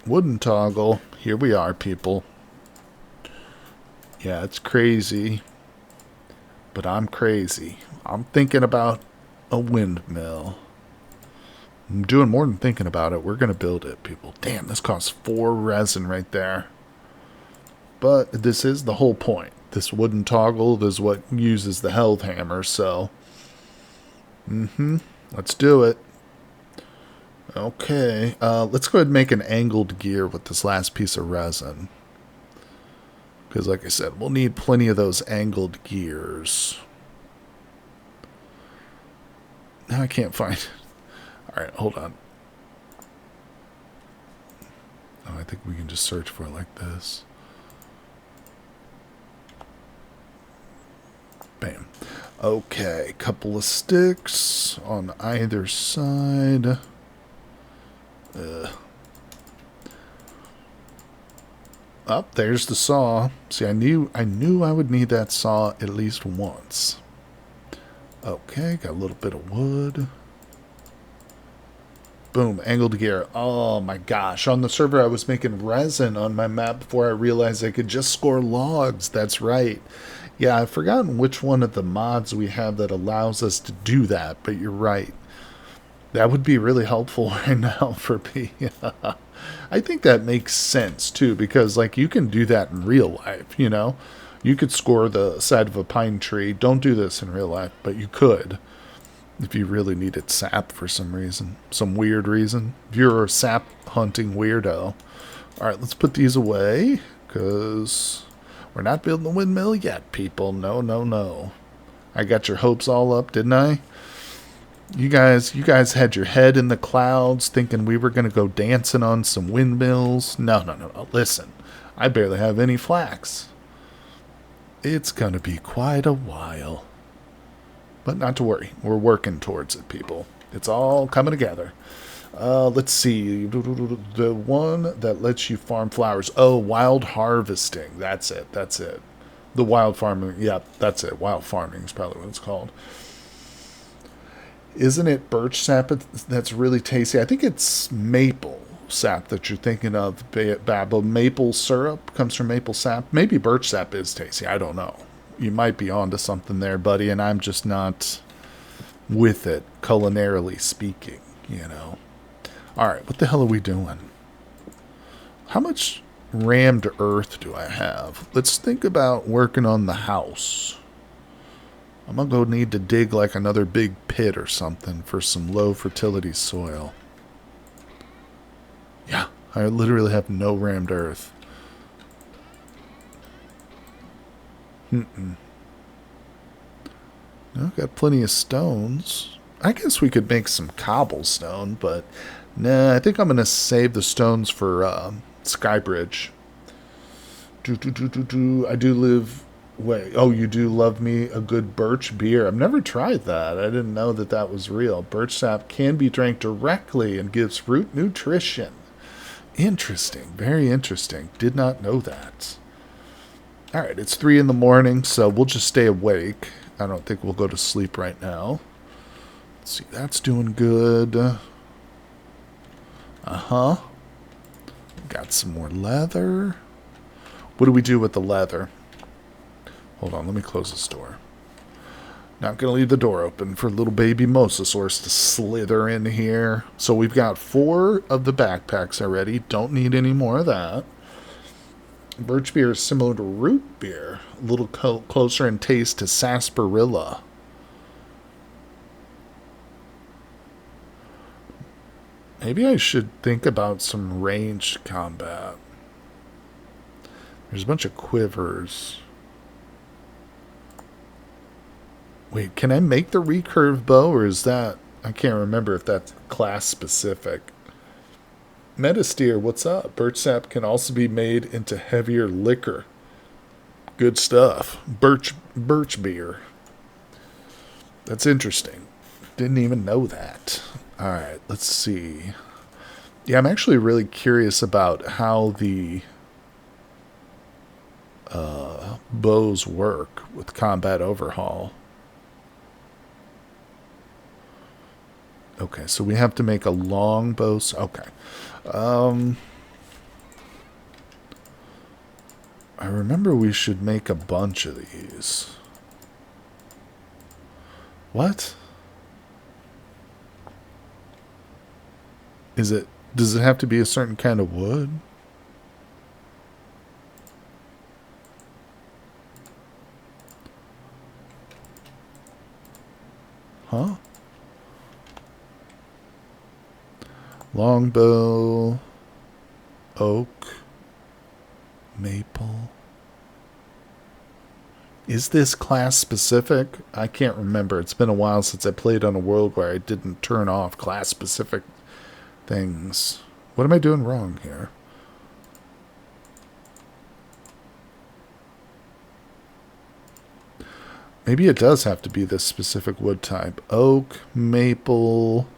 Wooden toggle. Here we are, people. Yeah, it's crazy. But I'm crazy. I'm thinking about a windmill. I'm doing more than thinking about it. We're going to build it, people. Damn, this costs 4 resin right there. But this is the whole point. This wooden toggle is what uses the health hammer, so... Let's do it. Okay. Let's go ahead and make an angled gear with this last piece of resin. Because, like I said, we'll need plenty of those angled gears. Now I can't find... Alright, hold on. Oh, I think we can just search for it like this. Bam. Okay, couple of sticks on either side. Up there's the saw. See, I knew I would need that saw at least once. Okay, got a little bit of wood. Boom, angled gear. Oh my gosh. On the server, I was making resin on my map before I realized I could just score logs. That's right. Yeah, I've forgotten which one of the mods we have that allows us to do that, but you're right. That would be really helpful right now for me. I think that makes sense, too, because, like, you can do that in real life, you know? You could score the side of a pine tree. Don't do this in real life, but you could. If you really needed sap for some reason. Some weird reason. If you're a sap hunting weirdo. Alright, let's put these away. Because we're not building the windmill yet, people. No, no, no. I got your hopes all up, didn't I? You guys had your head in the clouds thinking we were going to go dancing on some windmills. No, no, no, no. Listen, I barely have any flax. It's going to be quite a while. But not to worry. We're working towards it, people. It's all coming together. Let's see. The one that lets you farm flowers. Oh, wild harvesting. That's it. That's it. The wild farming. Yeah, that's it. Wild farming is probably what it's called. Isn't it birch sap that's really tasty? I think it's maple sap that you're thinking of, Babel. Maple syrup comes from maple sap. Maybe birch sap is tasty. I don't know. You might be onto something there, buddy, and I'm just not with it, culinarily speaking, you know. All right, what the hell are we doing? How much rammed earth do I have? Let's think about working on the house. I'm going to go need to dig like another big pit or something for some low fertility soil. Yeah, I literally have no rammed earth. I've got plenty of stones. I guess we could make some cobblestone, but nah, I think I'm going to save the stones for Skybridge. I do live... Wait, oh, you do love me a good birch beer. I've never tried that. I didn't know that that was real. Birch sap can be drank directly and gives root nutrition. Interesting. Very interesting. Did not know that. Alright, it's 3 in the morning, so we'll just stay awake. I don't think we'll go to sleep right now. Let's see, that's doing good. Uh-huh. Got some more leather. What do we do with the leather? Hold on, let me close this door. Not going to leave the door open for little baby mosasaurs to slither in here. So we've got 4 of the backpacks already. Don't need any more of that. Birch beer is similar to root beer. A little closer in taste to sarsaparilla. Maybe I should think about some ranged combat. There's a bunch of quivers. Wait, can I make the recurve bow, or is that... I can't remember if that's class specific. Metasteer, what's up? Birch sap can also be made into heavier liquor. Good stuff. Birch beer. That's interesting. Didn't even know that. Alright, let's see. Yeah, I'm actually really curious about how the bows work with combat overhaul. Okay, so we have to make a long bow. Okay. I remember we should make a bunch of these. What? Is it... Does it have to be a certain kind of wood? Huh? Longbow, oak, maple. Is this class specific? I can't remember. It's been a while since I played on a world where I didn't turn off class specific things. What am I doing wrong here? Maybe it does have to be this specific wood type. Oak, maple,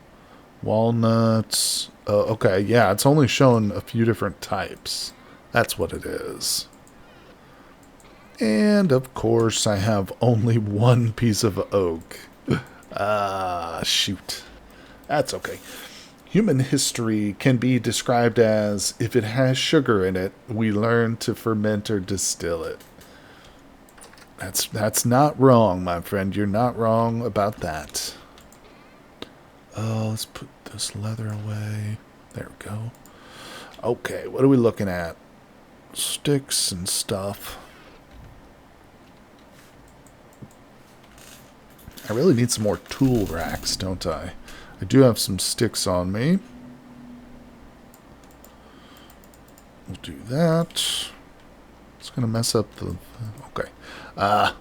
walnuts. Okay, yeah, it's only showing a few different types. That's what it is. And, of course, I have only one piece of oak. Shoot. That's okay. Human history can be described as, if it has sugar in it, we learn to ferment or distill it. That's not wrong, my friend. You're not wrong about that. Oh, let's put this leather away. There we go. Okay, what are we looking at? Sticks and stuff. I really need some more tool racks, don't I? I do have some sticks on me. We'll do that. It's going to mess up the... Okay. I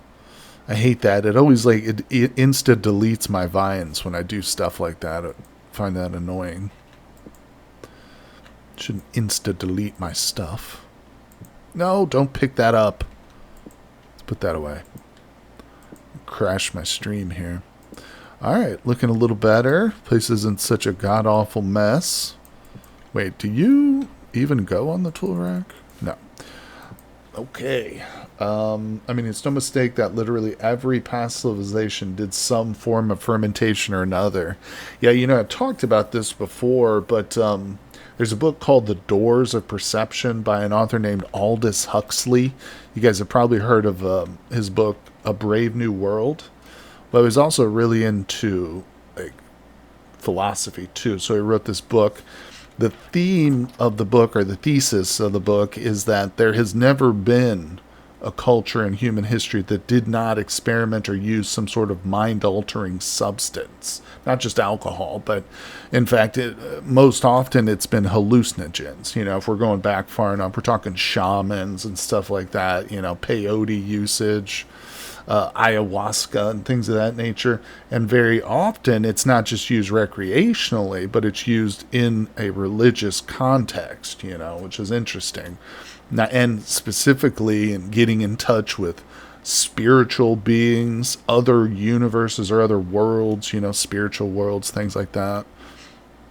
hate that. It always, like, it insta-deletes my vines when I do stuff like that. I find that annoying. Shouldn't insta-delete my stuff. No, don't pick that up. Let's put that away. Crash my stream here. Alright, looking a little better. Place isn't such a god-awful mess. Wait, do you even go on the tool rack? No. Okay. I mean, it's no mistake that literally every past civilization did some form of fermentation or another. Yeah, you know, I've talked about this before, but there's a book called The Doors of Perception by an author named Aldous Huxley. You guys have probably heard of his book, A Brave New World. But he was also really into like philosophy too. So he wrote this book. The theme of the book, or the thesis of the book, is that there has never been a culture in human history that did not experiment or use some sort of mind-altering substance. Not just alcohol, but in fact, most often it's been hallucinogens. You know, if we're going back far enough, we're talking shamans and stuff like that, you know, peyote usage, ayahuasca and things of that nature. And very often it's not just used recreationally, but it's used in a religious context, you know, which is interesting. Now, and specifically in getting in touch with spiritual beings, other universes or other worlds, you know, spiritual worlds, things like that.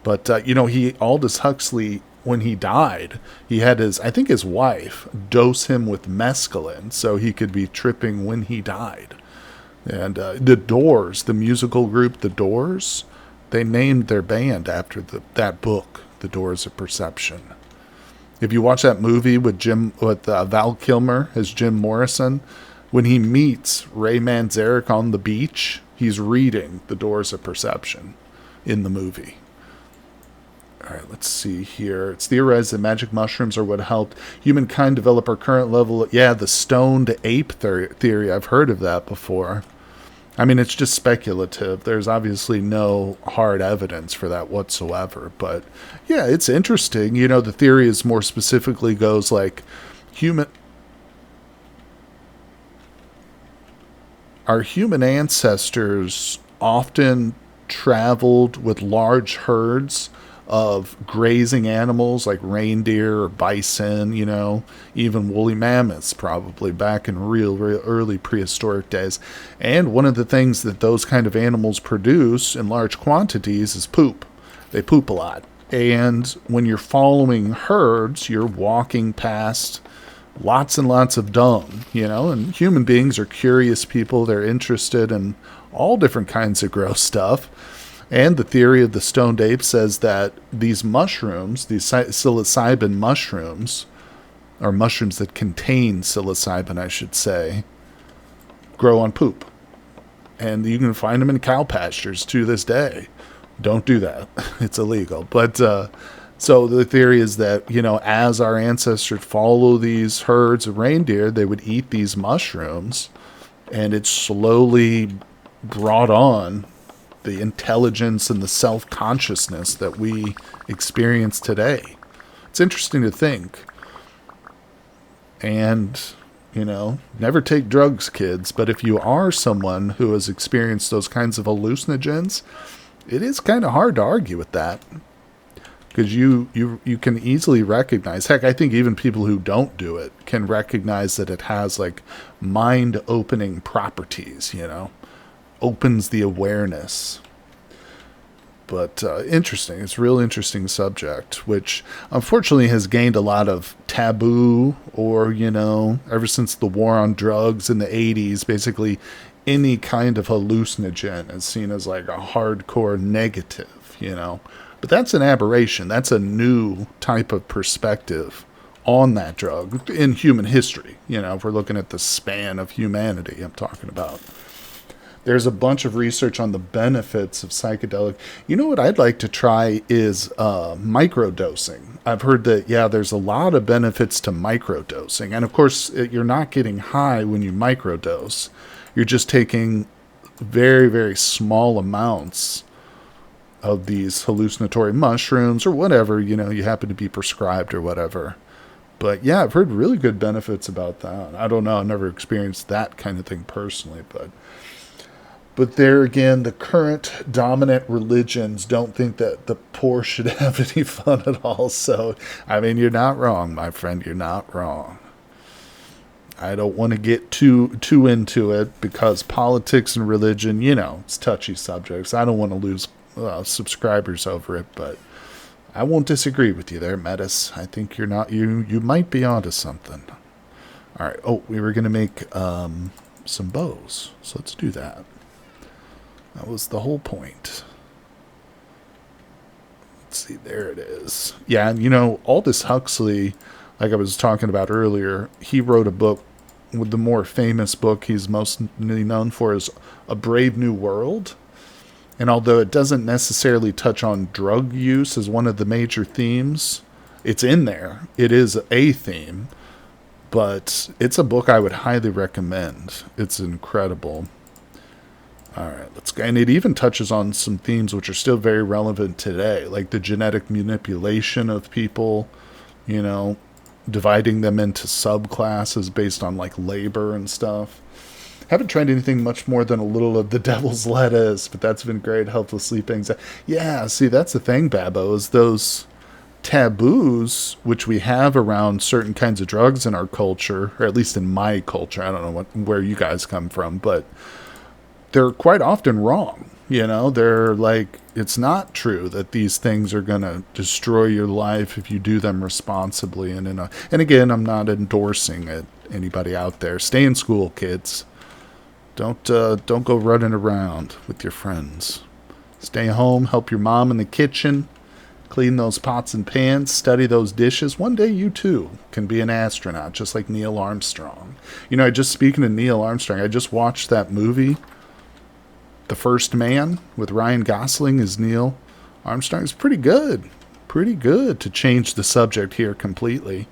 But, you know, Aldous Huxley, when he died, he had I think his wife dose him with mescaline so he could be tripping when he died. And the Doors, the musical group The Doors, they named their band after that book, The Doors of Perception. If you watch that movie with Val Kilmer as Jim Morrison, when he meets Ray Manzarek on the beach, he's reading The Doors of Perception in the movie. All right, let's see here. It's theorized that magic mushrooms are what helped humankind develop our current level. Yeah, the stoned ape theory. I've heard of that before. I mean, it's just speculative. There's obviously no hard evidence for that whatsoever. But, yeah, it's interesting. You know, the theory is more specifically goes like our human ancestors often traveled with large herds of grazing animals like reindeer or bison, you know, even woolly mammoths probably back in real early prehistoric days. And one of the things that those kind of animals produce in large quantities is poop. They poop a lot. And when you're following herds, you're walking past lots and lots of dung, you know, and human beings are curious people. They're interested in all different kinds of gross stuff. And the theory of the stoned ape says that these mushrooms, these psilocybin mushrooms, or mushrooms that contain psilocybin, I should say, grow on poop. And you can find them in cow pastures to this day. Don't do that. It's illegal. But so the theory is that, you know, as our ancestors follow these herds of reindeer, they would eat these mushrooms, and it slowly brought on the intelligence and the self-consciousness that we experience today. It's interesting to think. And, you know, never take drugs, kids. But if you are someone who has experienced those kinds of hallucinogens, it is kind of hard to argue with that. Because you can easily recognize, heck, I think even people who don't do it can recognize that it has, like, mind-opening properties, you know. Opens the awareness. But interesting. It's a real interesting subject, which unfortunately has gained a lot of taboo, or, you know, ever since the war on drugs in the 80s, basically any kind of hallucinogen is seen as like a hardcore negative, you know. But that's an aberration. That's a new type of perspective on that drug in human history. You know, if we're looking at the span of humanity, I'm talking about. There's a bunch of research on the benefits of psychedelic. You know what I'd like to try is microdosing. I've heard that, yeah, there's a lot of benefits to microdosing. And of course, you're not getting high when you microdose. You're just taking very, very small amounts of these hallucinatory mushrooms or whatever, you know, you happen to be prescribed or whatever. But yeah, I've heard really good benefits about that. I don't know. I've never experienced that kind of thing personally, But there again, the current dominant religions don't think that the poor should have any fun at all. So, I mean, you're not wrong, my friend. You're not wrong. I don't want to get too into it because politics and religion, you know, it's touchy subjects. I don't want to lose subscribers over it, but I won't disagree with you there, Metis. I think you're not. You might be onto something. All right. Oh, we were gonna make some bows, so let's do that. That was the whole point. Let's see, there it is. Yeah, and you know, Aldous Huxley, like I was talking about earlier, he wrote a book, with the more famous book he's mostly known for is A Brave New World. And although it doesn't necessarily touch on drug use as one of the major themes, it's in there. It is a theme, but it's a book I would highly recommend. It's incredible. All right, let's go. And it even touches on some themes which are still very relevant today, like the genetic manipulation of people, you know, dividing them into subclasses based on like labor and stuff. Haven't tried anything much more than a little of the devil's lettuce, but that's been great. Help with sleep anxiety. Yeah, see, that's the thing, Babbo, is those taboos which we have around certain kinds of drugs in our culture, or at least in my culture. I don't know where you guys come from, but they're quite often wrong. You know, they're like, it's not true that these things are going to destroy your life if you do them responsibly. And again, I'm not endorsing it. Anybody out there, stay in school, kids. Don't go running around with your friends. Stay home, help your mom in the kitchen, clean those pots and pans, study those dishes. One day you too can be an astronaut, just like Neil Armstrong. You know, speaking of Neil Armstrong, I just watched that movie, The First Man, with Ryan Gosling as Neil Armstrong. It's pretty good. Pretty good to change the subject here completely.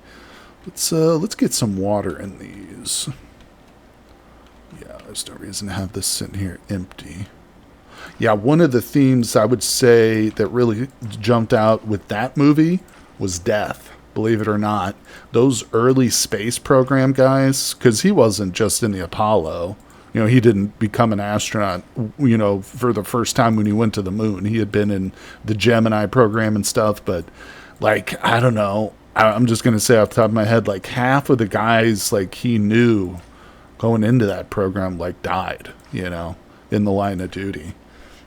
Let's get some water in these. Yeah, there's no reason to have this sitting here empty. Yeah, one of the themes I would say that really jumped out with that movie was death. Believe it or not. Those early space program guys, because he wasn't just in the Apollo. You know, he didn't become an astronaut, you know, for the first time when he went to the moon. He had been in the Gemini program and stuff, but, like, I don't know. I'm just going to say off the top of my head, like, half of the guys, like, he knew going into that program, like, died, you know, in the line of duty.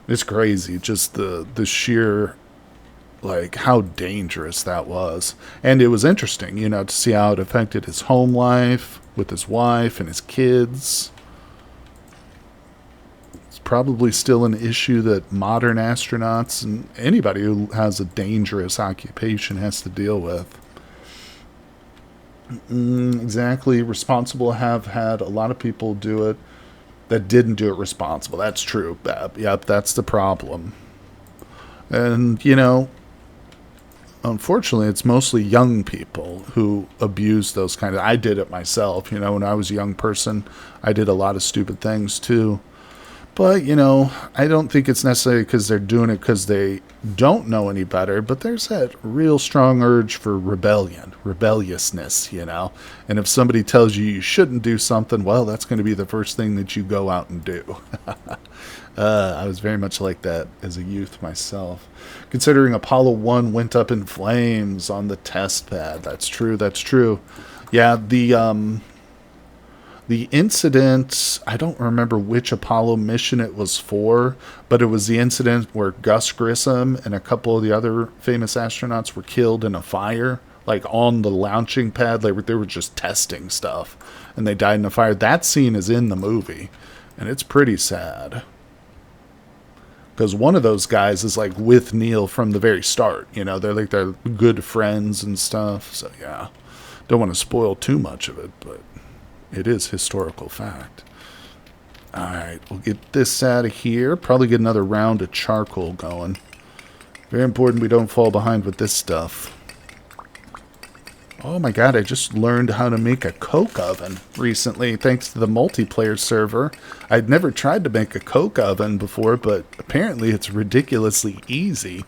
It's crazy, just the sheer, like, how dangerous that was. And it was interesting, you know, to see how it affected his home life with his wife and his kids. Probably still an issue that modern astronauts and anybody who has a dangerous occupation has to deal with. Exactly. Responsible have had a lot of people do it that didn't do it responsible. That's true. Yep, that's the problem. And, unfortunately, it's mostly young people who abuse those kind of. I did it myself. When I was a young person, I did a lot of stupid things too. But, I don't think it's necessarily because they're doing it because they don't know any better, but there's that real strong urge for rebelliousness. And if somebody tells you you shouldn't do something, well, that's going to be the first thing that you go out and do. I was very much like that as a youth myself. Considering Apollo 1 went up in flames on the test pad. That's true, that's true. Yeah, the incident, I don't remember which Apollo mission it was for, but it was the incident where Gus Grissom and a couple of the other famous astronauts were killed in a fire, like on the launching pad. They were just testing stuff, and they died in a fire. That scene is in the movie, and it's pretty sad. Because one of those guys is like with Neil from the very start. They're good friends and stuff. So yeah, don't want to spoil too much of it, but it is historical fact. Alright, we'll get this out of here. Probably get another round of charcoal going. Very important we don't fall behind with this stuff. Oh my god, I just learned how to make a coke oven recently thanks to the multiplayer server. I'd never tried to make a coke oven before, but apparently it's ridiculously easy.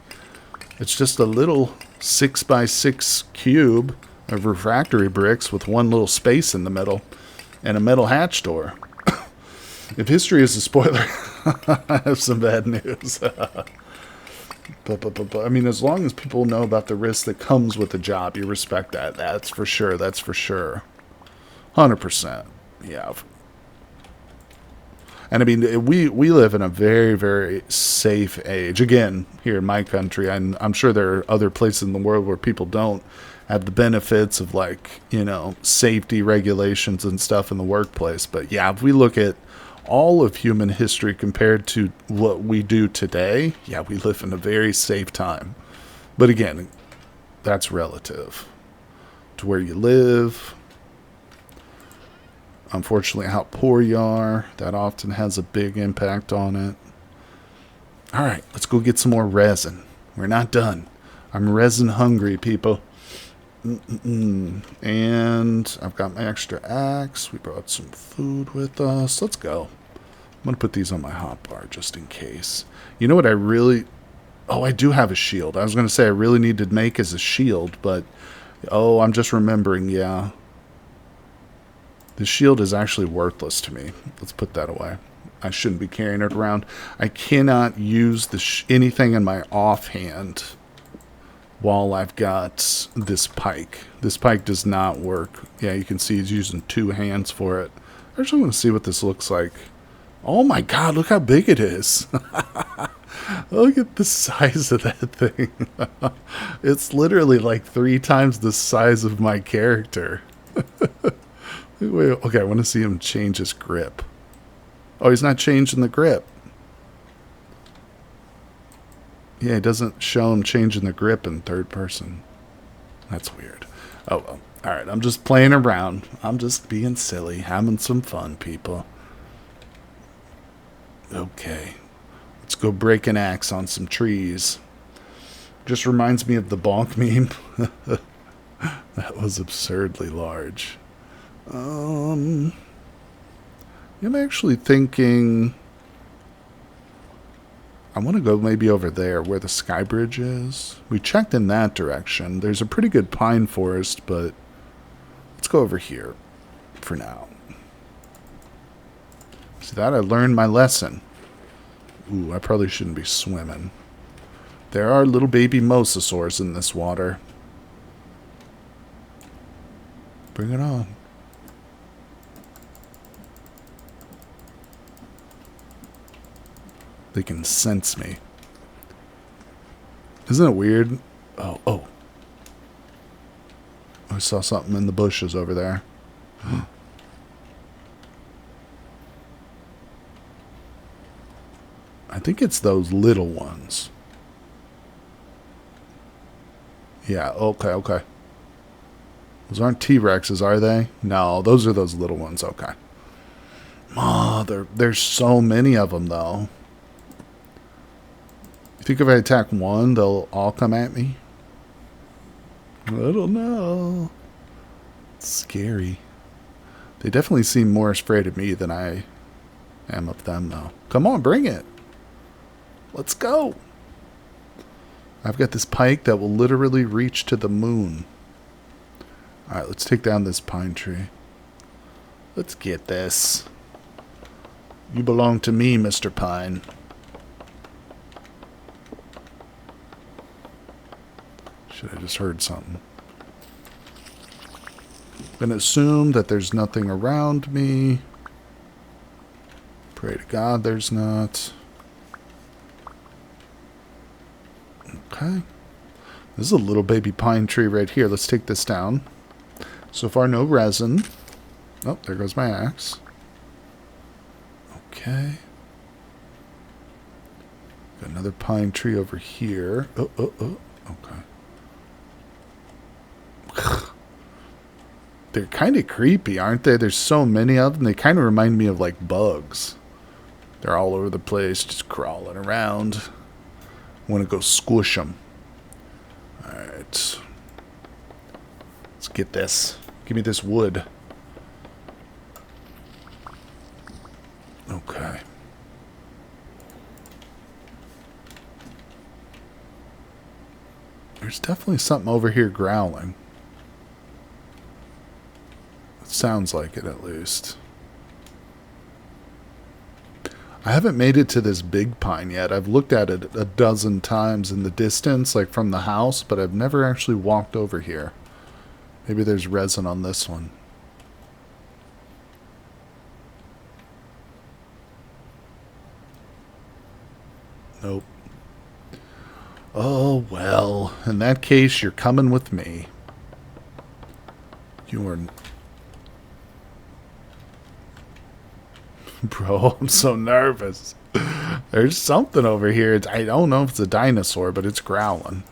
It's just a little 6x6 cube of refractory bricks with one little space in the middle and a metal hatch door. If history is a spoiler, I have some bad news. But I mean, as long as people know about the risk that comes with the job, you respect that. That's for sure. That's for sure. 100%. Yeah. And I mean, we live in a very, very safe age. Again, here in my country, and I'm sure there are other places in the world where people don't have the benefits of, like, safety regulations and stuff in the workplace. But yeah, if we look at all of human history compared to what we do today, yeah, we live in a very safe time. But again, that's relative to where you live. Unfortunately, how poor you are, that often has a big impact on it. All right, let's go get some more resin. We're not done. I'm resin hungry, people. And I've got my extra axe. We brought some food with us. Let's go. I'm going to put these on my hotbar just in case. You know what I really... Oh, I do have a shield. I was going to say I really need to make as a shield, but... Oh, I'm just remembering, yeah. The shield is actually worthless to me. Let's put that away. I shouldn't be carrying it around. I cannot use anything in my offhand while I've got this pike. This pike does not work. Yeah, you can see he's using two hands for it. I actually want to see what this looks like. Oh my god, look how big it is. Look at the size of that thing. It's literally like 3 times the size of my character. Wait, okay, I want to see him change his grip. Oh, he's not changing the grip. Yeah, it doesn't show him changing the grip in third person. That's weird. Oh, well. Alright, I'm just playing around. I'm just being silly, having some fun, people. Okay. Let's go break an axe on some trees. Just reminds me of the bonk meme. That was absurdly large. I'm actually thinking... I want to go maybe over there where the sky bridge is. We checked in that direction. There's a pretty good pine forest, but let's go over here for now. See that? I learned my lesson. Ooh, I probably shouldn't be swimming. There are little baby mosasaurs in this water. Bring it on. They can sense me. Isn't it weird? Oh. I saw something in the bushes over there. I think it's those little ones. Yeah, okay. Those aren't T-Rexes, are they? No, those are those little ones. Okay. Oh, there's so many of them, though. You think if I attack one, they'll all come at me? I don't know. It's scary. They definitely seem more afraid of me than I am of them, though. Come on, bring it. Let's go. I've got this pike that will literally reach to the moon. Alright, let's take down this pine tree. Let's get this. You belong to me, Mr. Pine. Should I just heard something? I'm gonna assume that there's nothing around me. Pray to God there's not. Okay. This is a little baby pine tree right here. Let's take this down. So far, no resin. Oh, there goes my axe. Okay. Got another pine tree over here. Oh. Okay. They're kind of creepy, aren't they? There's so many of them. They kind of remind me of, like, bugs. They're all over the place, just crawling around. I want to go squish them. Alright. Let's get this. Give me this wood. Okay. There's definitely something over here growling. It sounds like it, at least. I haven't made it to this big pine yet. I've looked at it a dozen times in the distance, like from the house, but I've never actually walked over here. Maybe there's resin on this one. Nope. Oh, well. In that case, you're coming with me. You are... Bro, I'm so nervous. There's something over here. I don't know if it's a dinosaur, but it's growling.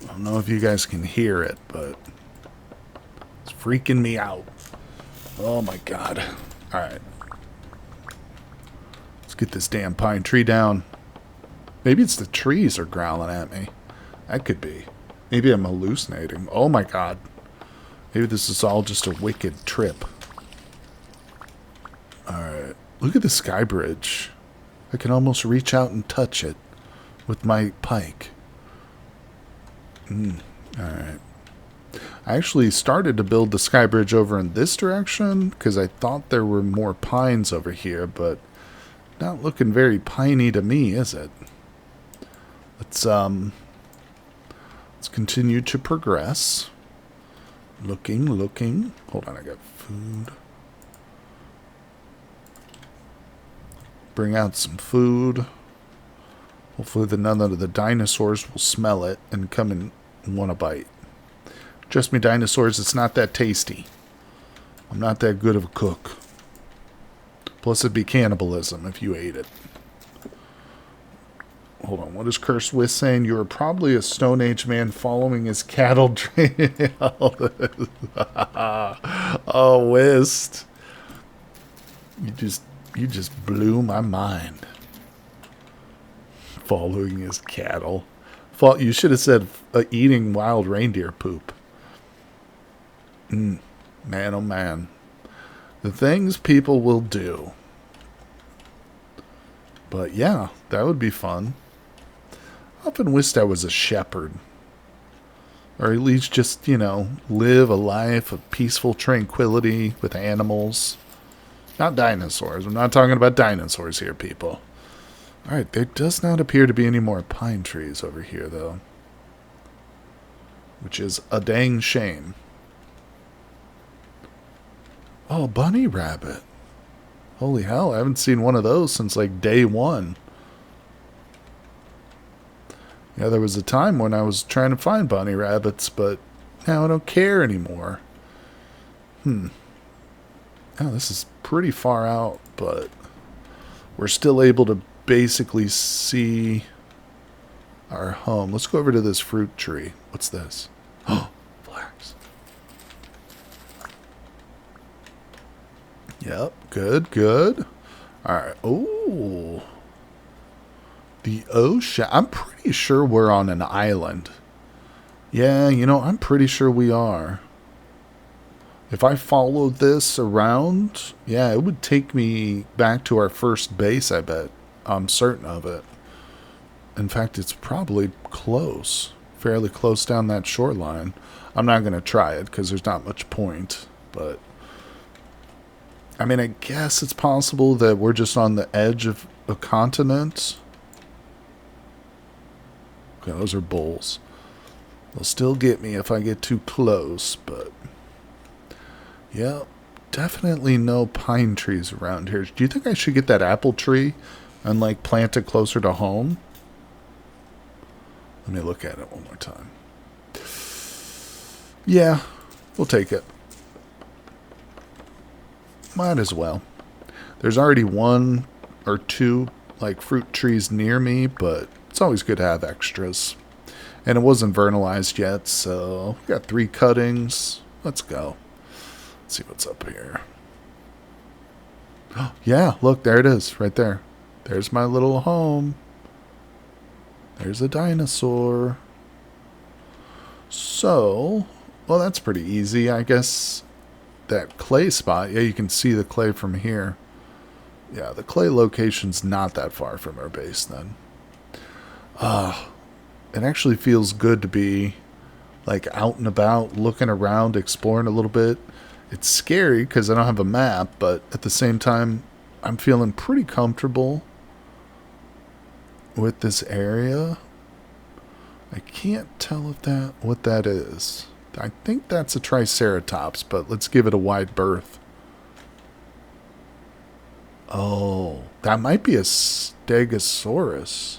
I don't know if you guys can hear it, but it's freaking me out. Oh my god. Alright. Let's get this damn pine tree down. Maybe it's the trees are growling at me. That could be. Maybe I'm hallucinating. Oh my god. Maybe this is all just a wicked trip. Alright. Look at the sky bridge. I can almost reach out and touch it with my pike. Alright. I actually started to build the sky bridge over in this direction because I thought there were more pines over here, but not looking very piney to me, is it? Let's continue to progress. Looking. Hold on, I got food. Bring out some food. Hopefully none of the dinosaurs will smell it and come and want a bite. Trust me, dinosaurs, it's not that tasty. I'm not that good of a cook. Plus it'd be cannibalism if you ate it. Hold on, what is Cursed Whist saying? You are probably a Stone Age man following his cattle trail. Oh, Whist. You just blew my mind. Following his cattle. You should have said eating wild reindeer poop. Man, oh man. The things people will do. But yeah, that would be fun. I often wished I was a shepherd. Or at least just, live a life of peaceful tranquility with animals. Not dinosaurs. I'm not talking about dinosaurs here, people. Alright, there does not appear to be any more pine trees over here, though. Which is a dang shame. Oh, bunny rabbit. Holy hell, I haven't seen one of those since, like, day one. Yeah, there was a time when I was trying to find bunny rabbits, but now I don't care anymore. Oh, this is pretty far out, but we're still able to basically see our home. Let's go over to this fruit tree. What's this? Oh, flax. Yep, good, good. Alright, ooh. The ocean. I'm pretty sure we're on an island. Yeah, you know, I'm pretty sure we are. If I followed this around, yeah, it would take me back to our first base, I bet. I'm certain of it. In fact, it's probably close. Fairly close down that shoreline. I'm not going to try it because there's not much point. But, I mean, I guess it's possible that we're just on the edge of a continent. Okay, those are bulls. They'll still get me if I get too close, but... yeah, definitely no pine trees around here. Do you think I should get that apple tree and, like, plant it closer to home? Let me look at it one more time. Yeah, we'll take it. Might as well. There's already one or two, like, fruit trees near me, but it's always good to have extras. And it wasn't vernalized yet, so we got 3 cuttings. Let's go. Let's see what's up here. Oh, yeah, look, there it is, right there. There's my little home. There's a dinosaur. So, well, that's pretty easy. I guess that clay spot, yeah, you can see the clay from here. Yeah, the clay location's not that far from our base then. It actually feels good to be, like, out and about, looking around, exploring a little bit. It's scary because I don't have a map, but at the same time, I'm feeling pretty comfortable with this area. I can't tell if what that is. I think that's a Triceratops, but let's give it a wide berth. Oh, that might be a Stegosaurus.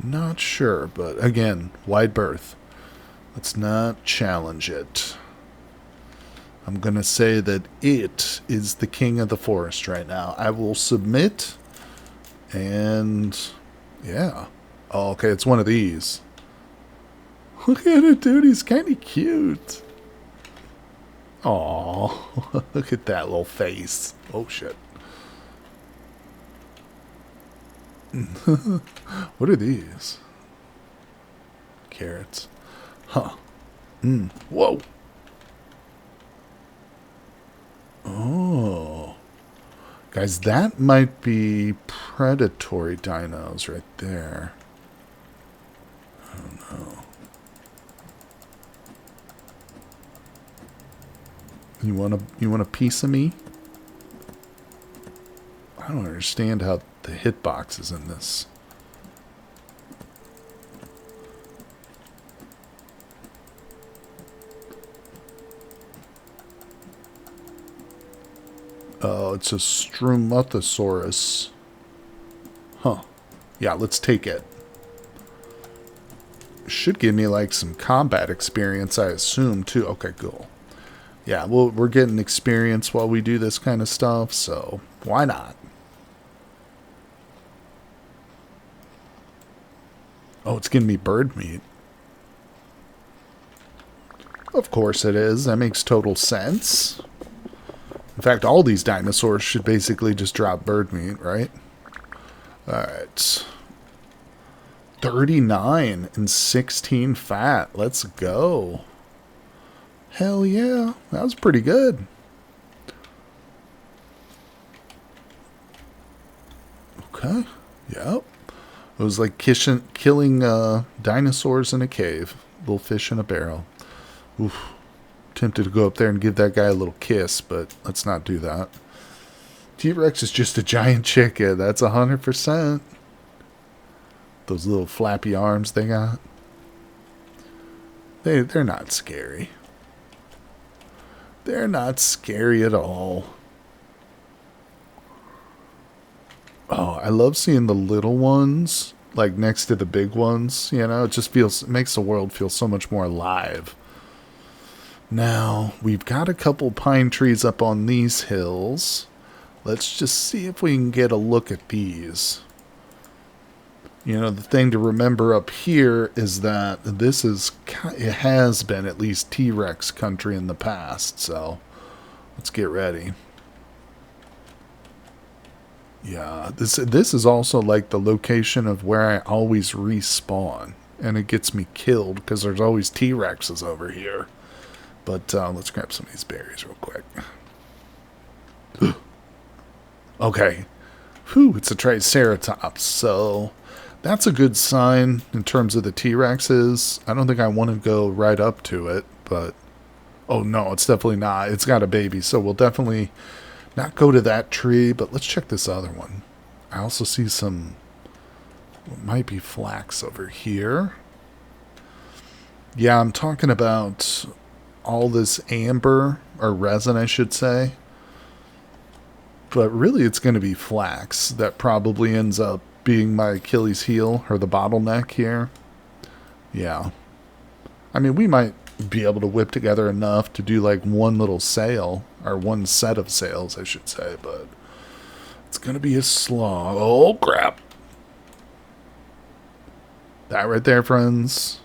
Not sure, but again, wide berth. Let's not challenge it. I'm going to say that it is the king of the forest right now. I will submit. And, yeah. Oh, okay, it's one of these. Look at it, dude. He's kind of cute. Aw, look at that little face. Oh, shit. What are these? Carrots. Huh. Whoa. Oh. Guys, that might be predatory dinos right there. I don't know. You want a piece of me? I don't understand how the hitbox is in this. Oh, it's a Strumothosaurus. Huh. Yeah, let's take it. Should give me, like, some combat experience, I assume, too. Okay, cool. Yeah, well, we're getting experience while we do this kind of stuff, so why not? Oh, it's giving me bird meat. Of course it is. That makes total sense. In fact, all these dinosaurs should basically just drop bird meat, right? Alright. 39 and 16 fat. Let's go. Hell yeah. That was pretty good. Okay. Yep. It was like killing dinosaurs in a cave. Little fish in a barrel. Oof. Tempted to go up there and give that guy a little kiss, but let's not do that. T-Rex is just a giant chicken. That's 100%. Those little flappy arms they got. They're not scary. They're not scary at all. Oh, I love seeing the little ones, like, next to the big ones. You know, it just feels, it makes the world feel so much more alive. Now, we've got a couple pine trees up on these hills. Let's just see if we can get a look at these. You know, the thing to remember up here is that this is, it has been at least T-Rex country in the past, so let's get ready. Yeah, this is also like the location of where I always respawn. And it gets me killed because there's always T-Rexes over here. But let's grab some of these berries real quick. Okay. Whew, it's a Triceratops. So that's a good sign in terms of the T-Rexes. I don't think I want to go right up to it, but... Oh, no, it's definitely not. It's got a baby, so we'll definitely not go to that tree, but let's check this other one. I also see some... What might be flax over here. Yeah, I'm talking about all this amber, or resin, I should say. But really, it's going to be flax that probably ends up being my Achilles heel, or the bottleneck here. Yeah. I mean, we might be able to whip together enough to do like one little sail, or one set of sails, I should say, but it's going to be a slog. Oh, crap. That right there, friends,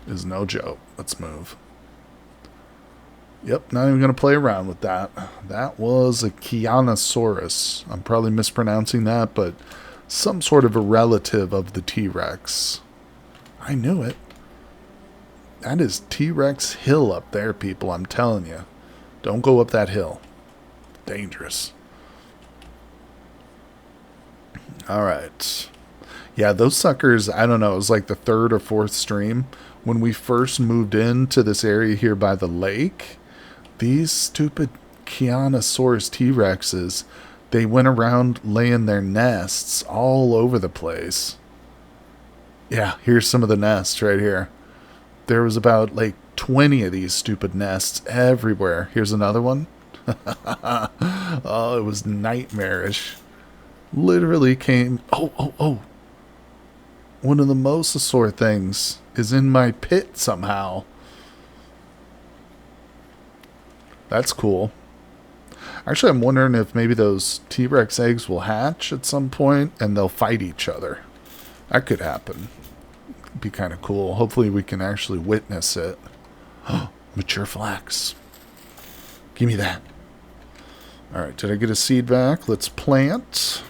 is no joke. Let's move. Yep, not even going to play around with that. That was a Chianosaurus. I'm probably mispronouncing that, but some sort of a relative of the T-Rex. I knew it. That is T-Rex Hill up there, people. I'm telling you. Don't go up that hill. Dangerous. Alright. Yeah, those suckers, I don't know, it was like the third or fourth stream. When we first moved into this area here by the lake, these stupid Chianosaurus T-Rexes, they went around laying their nests all over the place. Yeah, here's some of the nests right here. There was about like 20 of these stupid nests everywhere. Here's another one. Oh, it was nightmarish. Literally came... Oh. One of the mosasaur things is in my pit somehow. That's cool. Actually, I'm wondering if maybe those T-Rex eggs will hatch at some point and they'll fight each other. That could happen. It'd be kind of cool. Hopefully we can actually witness it. Mature flax. Give me that. Alright, did I get a seed back? Let's plant.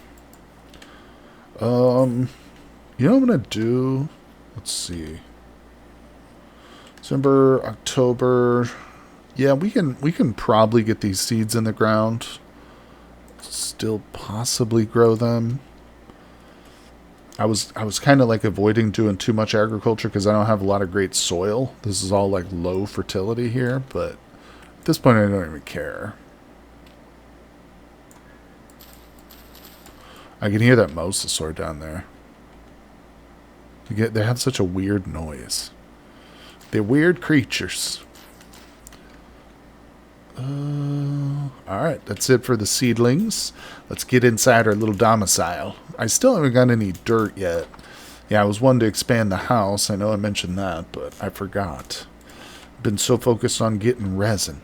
You know what I'm going to do? Let's see. December, October. Yeah, we can probably get these seeds in the ground. Still possibly grow them. I was kind of like avoiding doing too much agriculture because I don't have a lot of great soil. This is all like low fertility here, but at this point I don't even care. I can hear that mosasaur down there. They have such a weird noise. They're weird creatures. Alright, that's it for the seedlings. Let's get inside our little domicile. I still haven't got any dirt yet. Yeah, I was wanting to expand the house. I know I mentioned that, but I forgot. Been so focused on getting resin.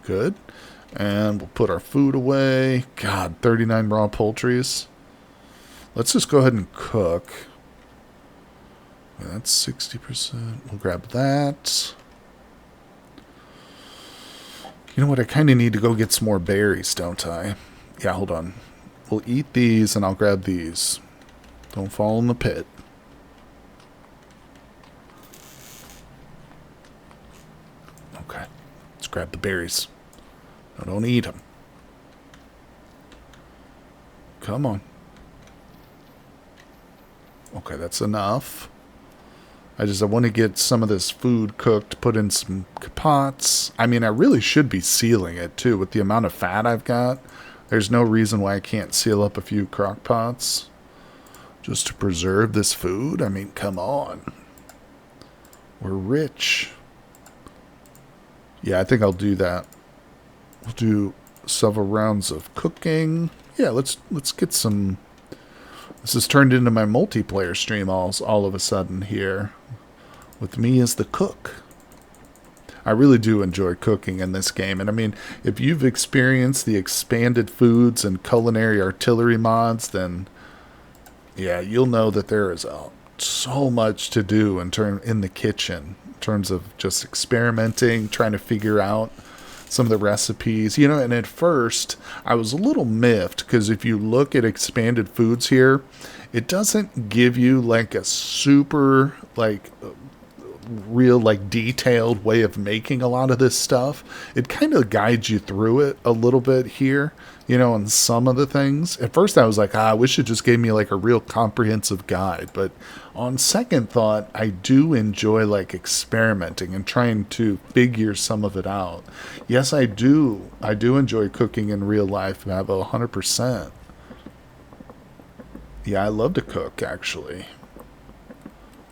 Good. And we'll put our food away. God, 39 raw poultries. Let's just go ahead and cook. That's 60%. We'll grab that. You know what? I kind of need to go get some more berries, don't I? Yeah, hold on. We'll eat these, and I'll grab these. Don't fall in the pit. Okay. Let's grab the berries. No, don't eat them. Come on. Okay, that's enough. I want to get some of this food cooked, put in some pots. I mean, I really should be sealing it, too, with the amount of fat I've got. There's no reason why I can't seal up a few crock pots just to preserve this food. I mean, come on. We're rich. Yeah, I think I'll do that. We'll do several rounds of cooking. Yeah, let's get some... This has turned into my multiplayer stream all of a sudden here. With me as the cook. I really do enjoy cooking in this game. And I mean, if you've experienced the expanded foods and culinary artillery mods, then yeah, you'll know that there is so much to do in the kitchen. In terms of just experimenting, trying to figure out some of the recipes, you know, and at first I was a little miffed because if you look at expanded foods here, it doesn't give you like a super like real like detailed way of making a lot of this stuff. It kind of guides you through it a little bit here, you know, on some of the things. At first I was like, I wish it just gave me like a real comprehensive guide, but on second thought, I do enjoy like experimenting and trying to figure some of it out. Yes, I do enjoy cooking in real life. I have 100%. Yeah, I love to cook, actually.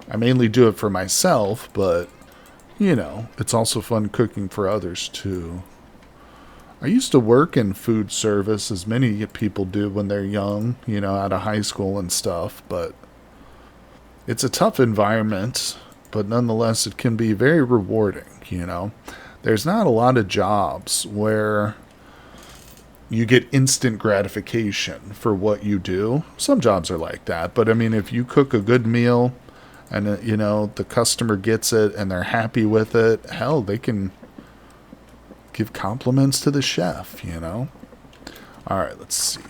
I mainly do it for myself, but, you know, it's also fun cooking for others, too. I used to work in food service, as many people do when they're young, you know, out of high school and stuff, but it's a tough environment, but nonetheless, it can be very rewarding, you know. There's not a lot of jobs where you get instant gratification for what you do. Some jobs are like that, but I mean, if you cook a good meal, and, you know, the customer gets it and they're happy with it, hell, they can give compliments to the chef, you know? All right, let's see.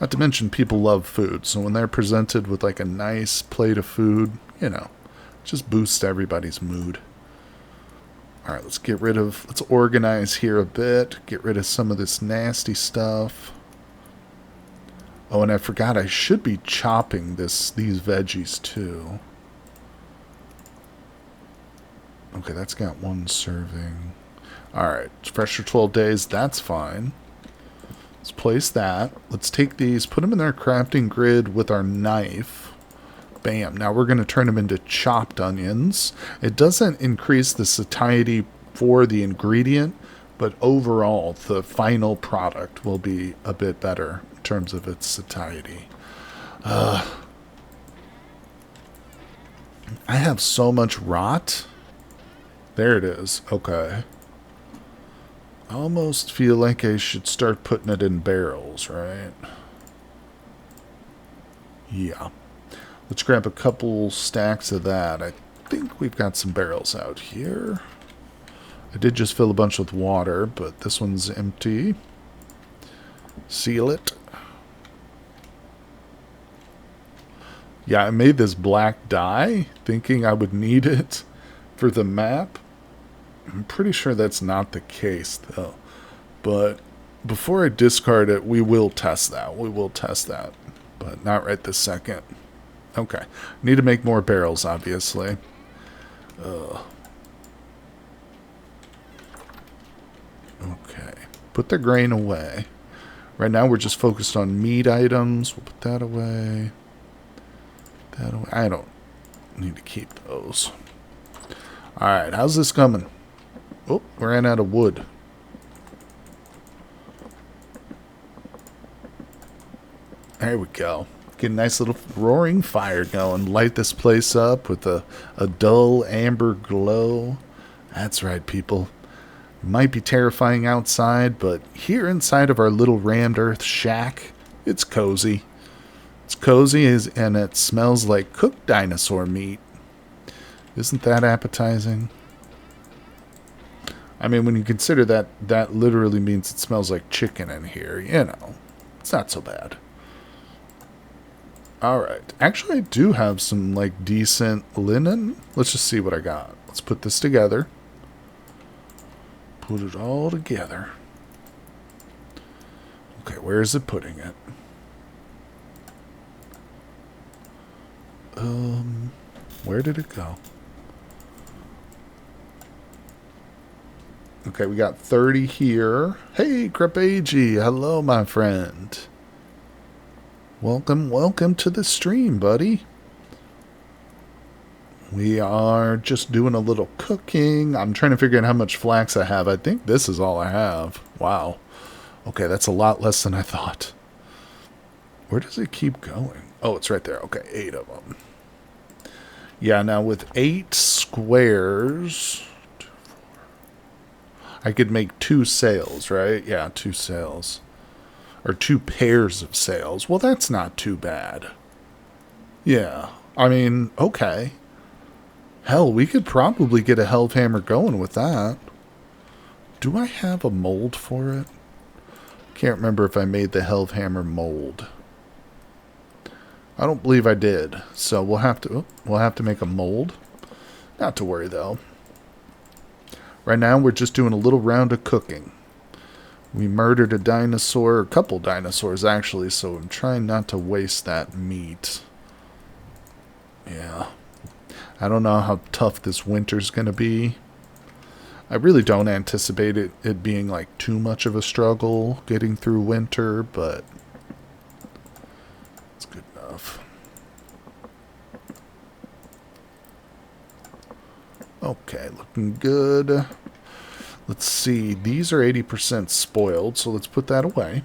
Not to mention people love food, so when they're presented with like a nice plate of food, you know, just boosts everybody's mood. All right, let's organize here a bit, get rid of some of this nasty stuff. Oh, and I forgot I should be chopping these veggies too. Okay, that's got one serving. Alright, fresh for 12 days, that's fine. Let's place that. Let's take these, put them in our crafting grid with our knife. Bam, now we're going to turn them into chopped onions. It doesn't increase the satiety for the ingredient, but overall, the final product will be a bit better in terms of its satiety. I have so much rot. There it is. Okay. I almost feel like I should start putting it in barrels, right? Yeah. Let's grab a couple stacks of that. I think we've got some barrels out here. I did just fill a bunch with water, but this one's empty. Seal it. Yeah, I made this black dye, thinking I would need it for the map. I'm pretty sure that's not the case, though. But before I discard it, we will test that. We will test that, but not right this second. Okay. Need to make more barrels, obviously. Okay. Put the grain away. Right now we're just focused on meat items. We'll put that away. That away. I don't need to keep those. Alright, how's this coming? Oh, we ran out of wood. There we go. Get a nice little roaring fire going. Light this place up with a dull amber glow. That's right, people. It might be terrifying outside, but here inside of our little rammed earth shack, it's cozy. It's cozy and it smells like cooked dinosaur meat. Isn't that appetizing? I mean, when you consider that that literally means it smells like chicken in here, you know, it's not so bad. Alright. Actually, I do have some, like, decent linen. Let's just see what I got. Let's put this together. Put it all together. Okay, where is it putting it? Where did it go? Okay, we got 30 here. Hey, Crepagi. Hello, my friend. Welcome to the stream, buddy. We are just doing a little cooking. I'm trying to figure out how much flax I have. I think this is all I have. Wow. Okay, that's a lot less than I thought. Where does it keep going? Oh, it's right there. Okay, 8 of them. Yeah, now with 8 squares, I could make 2 sails, right? Yeah, 2 sails. Or 2 pairs of sails. Well, that's not too bad. Yeah. I mean, okay. Hell, we could probably get a Hellhammer going with that. Do I have a mold for it? Can't remember if I made the Helvhammer mold. I don't believe I did, so we'll have to make a mold. Not to worry though. Right now we're just doing a little round of cooking. We murdered a dinosaur, a couple dinosaurs actually, so I'm trying not to waste that meat. Yeah. I don't know how tough this winter's going to be. I really don't anticipate it being like too much of a struggle getting through winter, but it's good enough. Okay, looking good. Let's see, these are 80% spoiled, so let's put that away.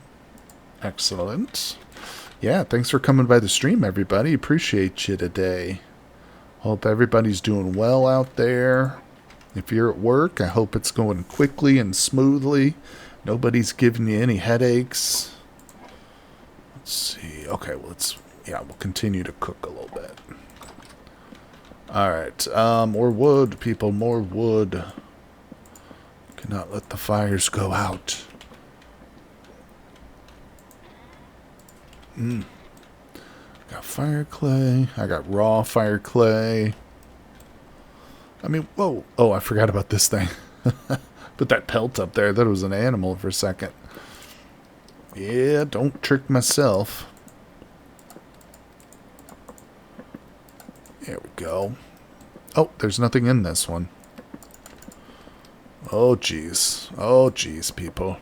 Excellent. Yeah, thanks for coming by the stream, everybody. Appreciate you today. Hope everybody's doing well out there. If you're at work, I hope it's going quickly and smoothly. Nobody's giving you any headaches. Let's see. Okay, well, we'll continue to cook a little bit. Alright, more wood, people, more wood. Cannot let the fires go out. Got fire clay. I got raw fire clay. I mean, whoa. Oh, I forgot about this thing. Put that pelt up there. That was an animal for a second. Yeah, don't trick myself. There we go. Oh, there's nothing in this one. Oh, jeez. Oh, jeez, people.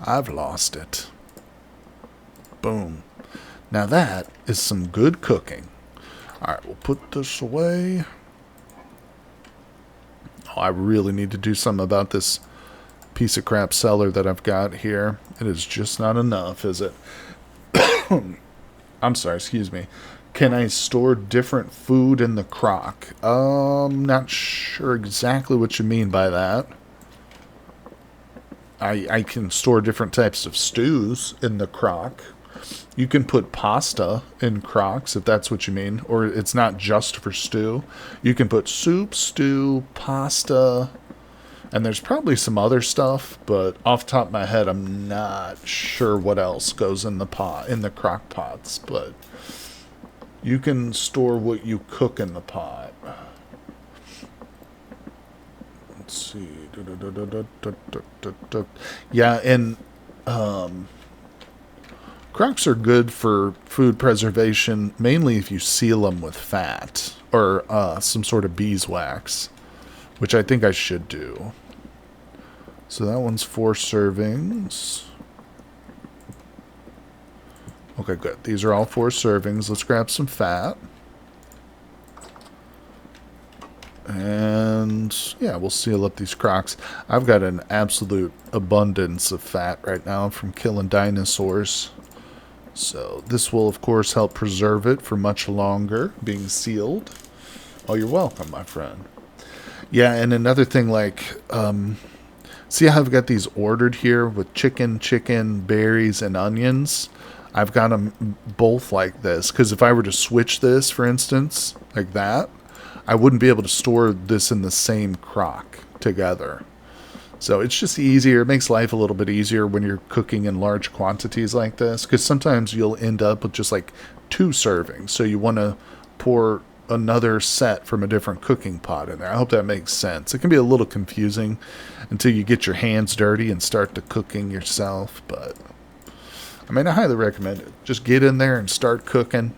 I've lost it. Boom. Now that is some good cooking. Alright, we'll put this away. Oh, I really need to do something about this piece of crap cellar that I've got here. It is just not enough, is it? I'm sorry, excuse me. Can I store different food in the crock? Not sure exactly what you mean by that. I can store different types of stews in the crock. You can put pasta in crocks, if that's what you mean. Or it's not just for stew. You can put soup, stew, pasta, and there's probably some other stuff, but off the top of my head, I'm not sure what else goes in the pot, in the crock pots, but you can store what you cook in the pot. Let's see. Yeah, and crocks are good for food preservation, mainly if you seal them with fat or some sort of beeswax, which I think I should do. So that one's 4 servings. Okay, good. These are all 4 servings. Let's grab some fat. And yeah, we'll seal up these crocks. I've got an absolute abundance of fat right now from killing dinosaurs. So this will, of course, help preserve it for much longer, being sealed. Oh, you're welcome, my friend. Yeah, and another thing, like, see how I've got these ordered here with chicken, berries, and onions? I've got them both like this, because if I were to switch this, for instance, like that, I wouldn't be able to store this in the same crock together. So it's just easier. It makes life a little bit easier when you're cooking in large quantities like this, because sometimes you'll end up with just like 2 servings. So you want to pour another set from a different cooking pot in there. I hope that makes sense. It can be a little confusing until you get your hands dirty and start the cooking yourself, but I mean, I highly recommend it. Just get in there and start cooking.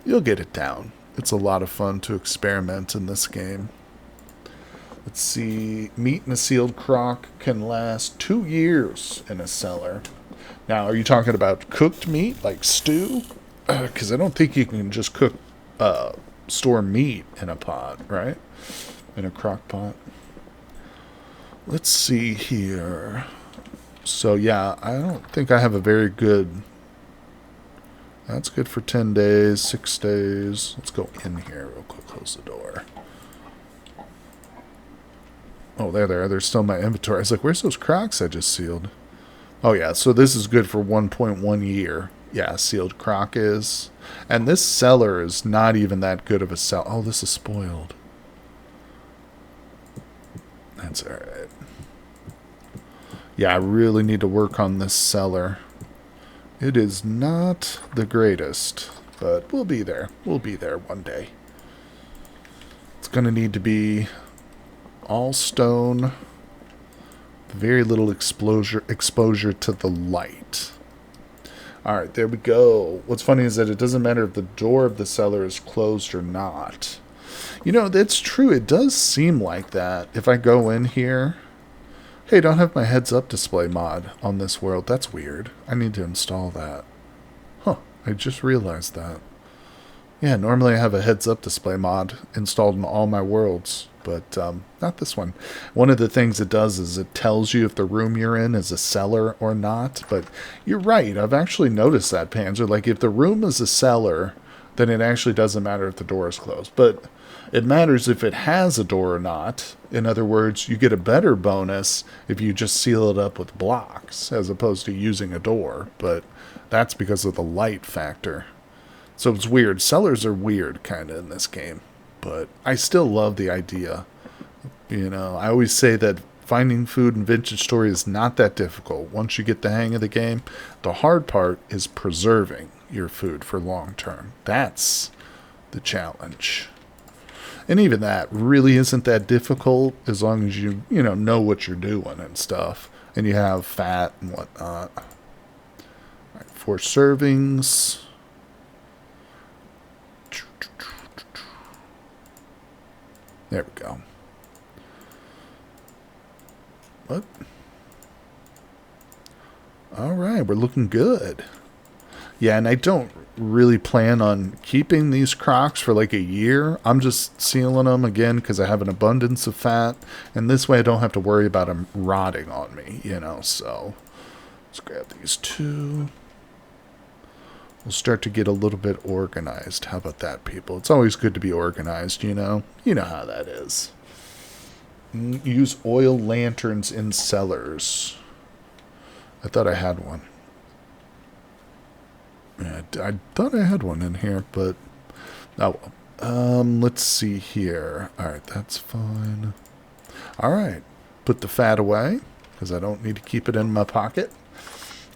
You'll get it down. It's a lot of fun to experiment in this game. Let's see. Meat in a sealed crock can last 2 years in a cellar. Now, are you talking about cooked meat, like stew? Because I don't think you can just store meat in a pot, right? In a crock pot. Let's see here. So, yeah, I don't think I have a very good... That's good for 10 days, 6 days. Let's go in here real quick. Close the door. Oh, there they are. They're still in my inventory. I was like, where's those crocks I just sealed? Oh, yeah. So this is good for 1.1 year. Yeah, sealed crock is. And this cellar is not even that good of a cellar. Oh, this is spoiled. That's all right. Yeah, I really need to work on this cellar. It is not the greatest, but we'll be there. We'll be there one day. It's going to need to be all stone, very little exposure to the light. Alright, there we go. What's funny is that it doesn't matter if the door of the cellar is closed or not. You know, that's true. It does seem like that. If I go in here... Hey, don't have my heads up display mod on this world. That's weird. I need to install that. Huh, I just realized that. Yeah, normally I have a heads up display mod installed in all my worlds, but not this one. One of the things it does is it tells you if the room you're in is a cellar or not, but you're right. I've actually noticed that, Panzer. Like, if the room is a cellar, then it actually doesn't matter if the door is closed. But it matters if it has a door or not. In other words, you get a better bonus if you just seal it up with blocks as opposed to using a door. But that's because of the light factor. So it's weird. Cellars are weird kind of in this game. But I still love the idea. You know, I always say that finding food in Vintage Story is not that difficult. Once you get the hang of the game, the hard part is preserving your food for long term. That's the challenge. And even that really isn't that difficult as long as you know what you're doing and stuff. And you have fat and whatnot. All right, 4 servings. There we go. What? All right, we're looking good. Yeah, and I don't really plan on keeping these crocks for like a year. I'm just sealing them again because I have an abundance of fat. And this way I don't have to worry about them rotting on me, So let's grab these 2. We'll start to get a little bit organized. How about that, people? It's always good to be organized, You know how that is. Use oil lanterns in cellars. I thought I had one. Yeah, I thought I had one in here, but... Oh, well. Let's see here. Alright, that's fine. Alright, put the fat away, because I don't need to keep it in my pocket.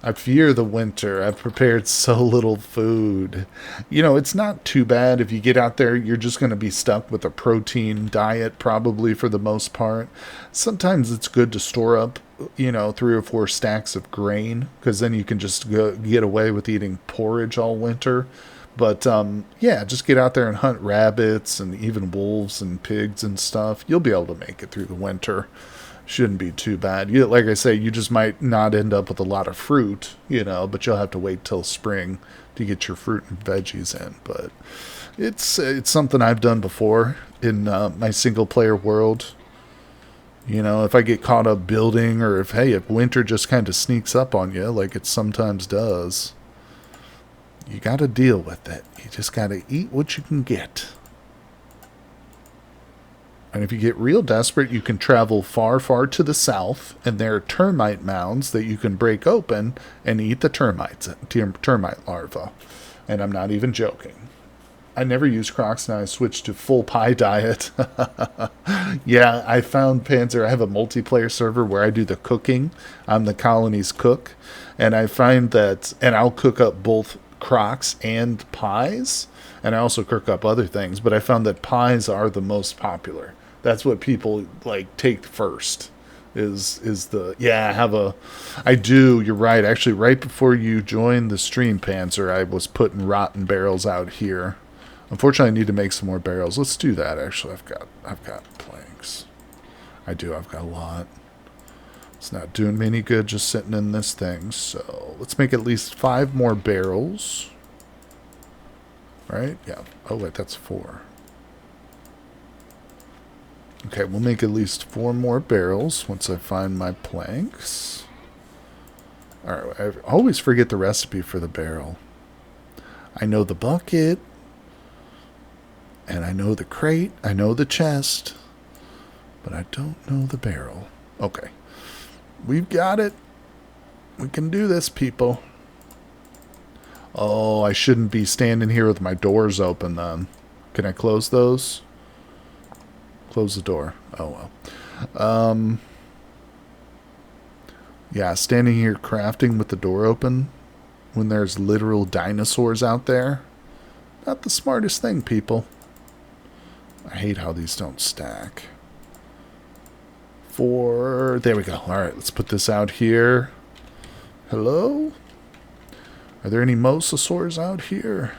I fear the winter. I've prepared so little food. It's not too bad if you get out there. You're just going to be stuck with a protein diet probably for the most part. Sometimes it's good to store up, 3 or 4 stacks of grain because then you can just get away with eating porridge all winter. But, yeah, just get out there and hunt rabbits and even wolves and pigs and stuff. You'll be able to make it through the winter. Shouldn't be too bad. Like I say, you just might not end up with a lot of fruit, but you'll have to wait till spring to get your fruit and veggies in. But it's something I've done before in my single-player world. If I get caught up building or if winter just kind of sneaks up on you like it sometimes does, you got to deal with it. You just got to eat what you can get. And if you get real desperate, you can travel far, far to the south, and there are termite mounds that you can break open and eat the termite larvae. And I'm not even joking. I never use crocs, and I switched to full pie diet. Yeah, I found Panzer. I have a multiplayer server where I do the cooking. I'm the colony's cook. And I find that, and I'll cook up both crocs and pies. And I also cook up other things, but I found that pies are the most popular. That's what people take first. I do, you're right. Actually, right before you joined the stream, Panzer, I was putting rotten barrels out here. Unfortunately, I need to make some more barrels. Let's do that, actually. I've got planks. I've got a lot. It's not doing me any good just sitting in this thing, so let's make at least 5 more barrels. Right? Yeah. Oh, wait, that's 4. Okay, we'll make at least 4 more barrels once I find my planks. Alright, I always forget the recipe for the barrel. I know the bucket. And I know the crate. I know the chest. But I don't know the barrel. Okay. We've got it. We can do this, people. Oh, I shouldn't be standing here with my doors open then. Can I close those? Close the door. Oh, well. Yeah, standing here crafting with the door open when there's literal dinosaurs out there. Not the smartest thing, people. I hate how these don't stack. There we go. Alright, let's put this out here. Hello? Are there any mosasaurs out here?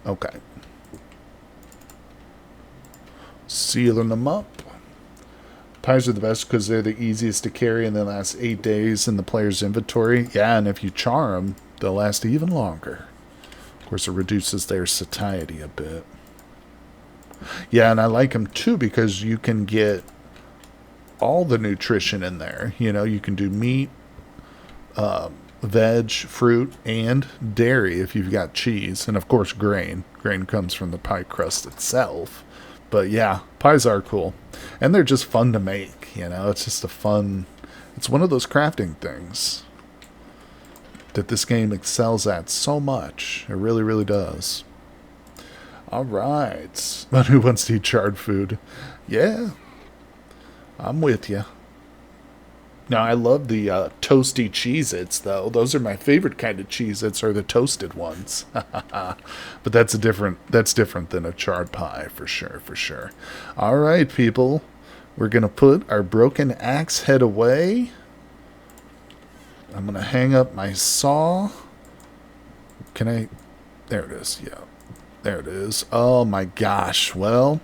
Okay. Sealing them up. Pies are the best because they're the easiest to carry and they last 8 days in the player's inventory. Yeah, and if you char them, they'll last even longer. Of course, it reduces their satiety a bit. Yeah, and I like them too because you can get all the nutrition in there. You know, you can do meat, veg, fruit, and dairy if you've got cheese. And of course, grain. Grain comes from the pie crust itself. But yeah, pies are cool. And they're just fun to make, you know. It's just it's one of those crafting things that this game excels at so much. It really, really does. All right. But who wants to eat charred food? Yeah, I'm with you. Now, I love the toasty Cheez-Its, though. Those are my favorite kind of Cheez-Its, are the toasted ones. But that's different than a charred pie, for sure, for sure. All right, people. We're going to put our broken axe head away. I'm going to hang up my saw. There it is, yeah. There it is. Oh, my gosh. Well,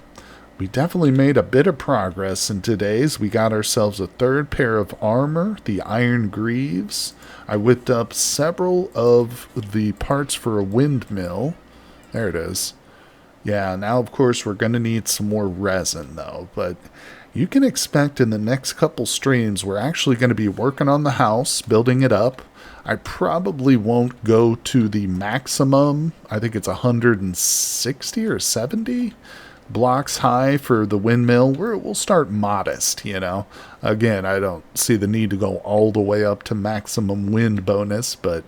we definitely made a bit of progress in today's. We got ourselves a third pair of armor, the iron greaves. I whipped up several of the parts for a windmill. There it is. Yeah, now of course we're going to need some more resin though. But you can expect in the next couple streams we're actually going to be working on the house, building it up. I probably won't go to the maximum. I think it's 160 or 70. Blocks high for the windmill. We'll start modest, you know. Again, I don't see the need to go all the way up to maximum wind bonus, but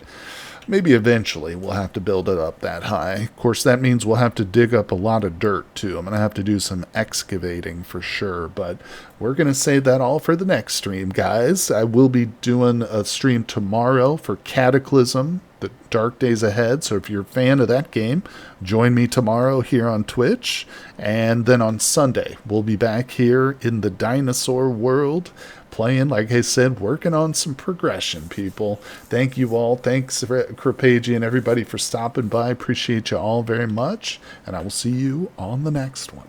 maybe eventually we'll have to build it up that high. Of course, that means we'll have to dig up a lot of dirt, too. I'm going to have to do some excavating for sure, but we're going to save that all for the next stream, guys. I will be doing a stream tomorrow for Cataclysm, the Dark Days Ahead, so if you're a fan of that game, join me tomorrow here on Twitch, and then on Sunday, we'll be back here in the dinosaur world, playing, like I said, working on some progression, people. Thank you all. Thanks, Crepagi and everybody for stopping by. Appreciate you all very much, and I will see you on the next one.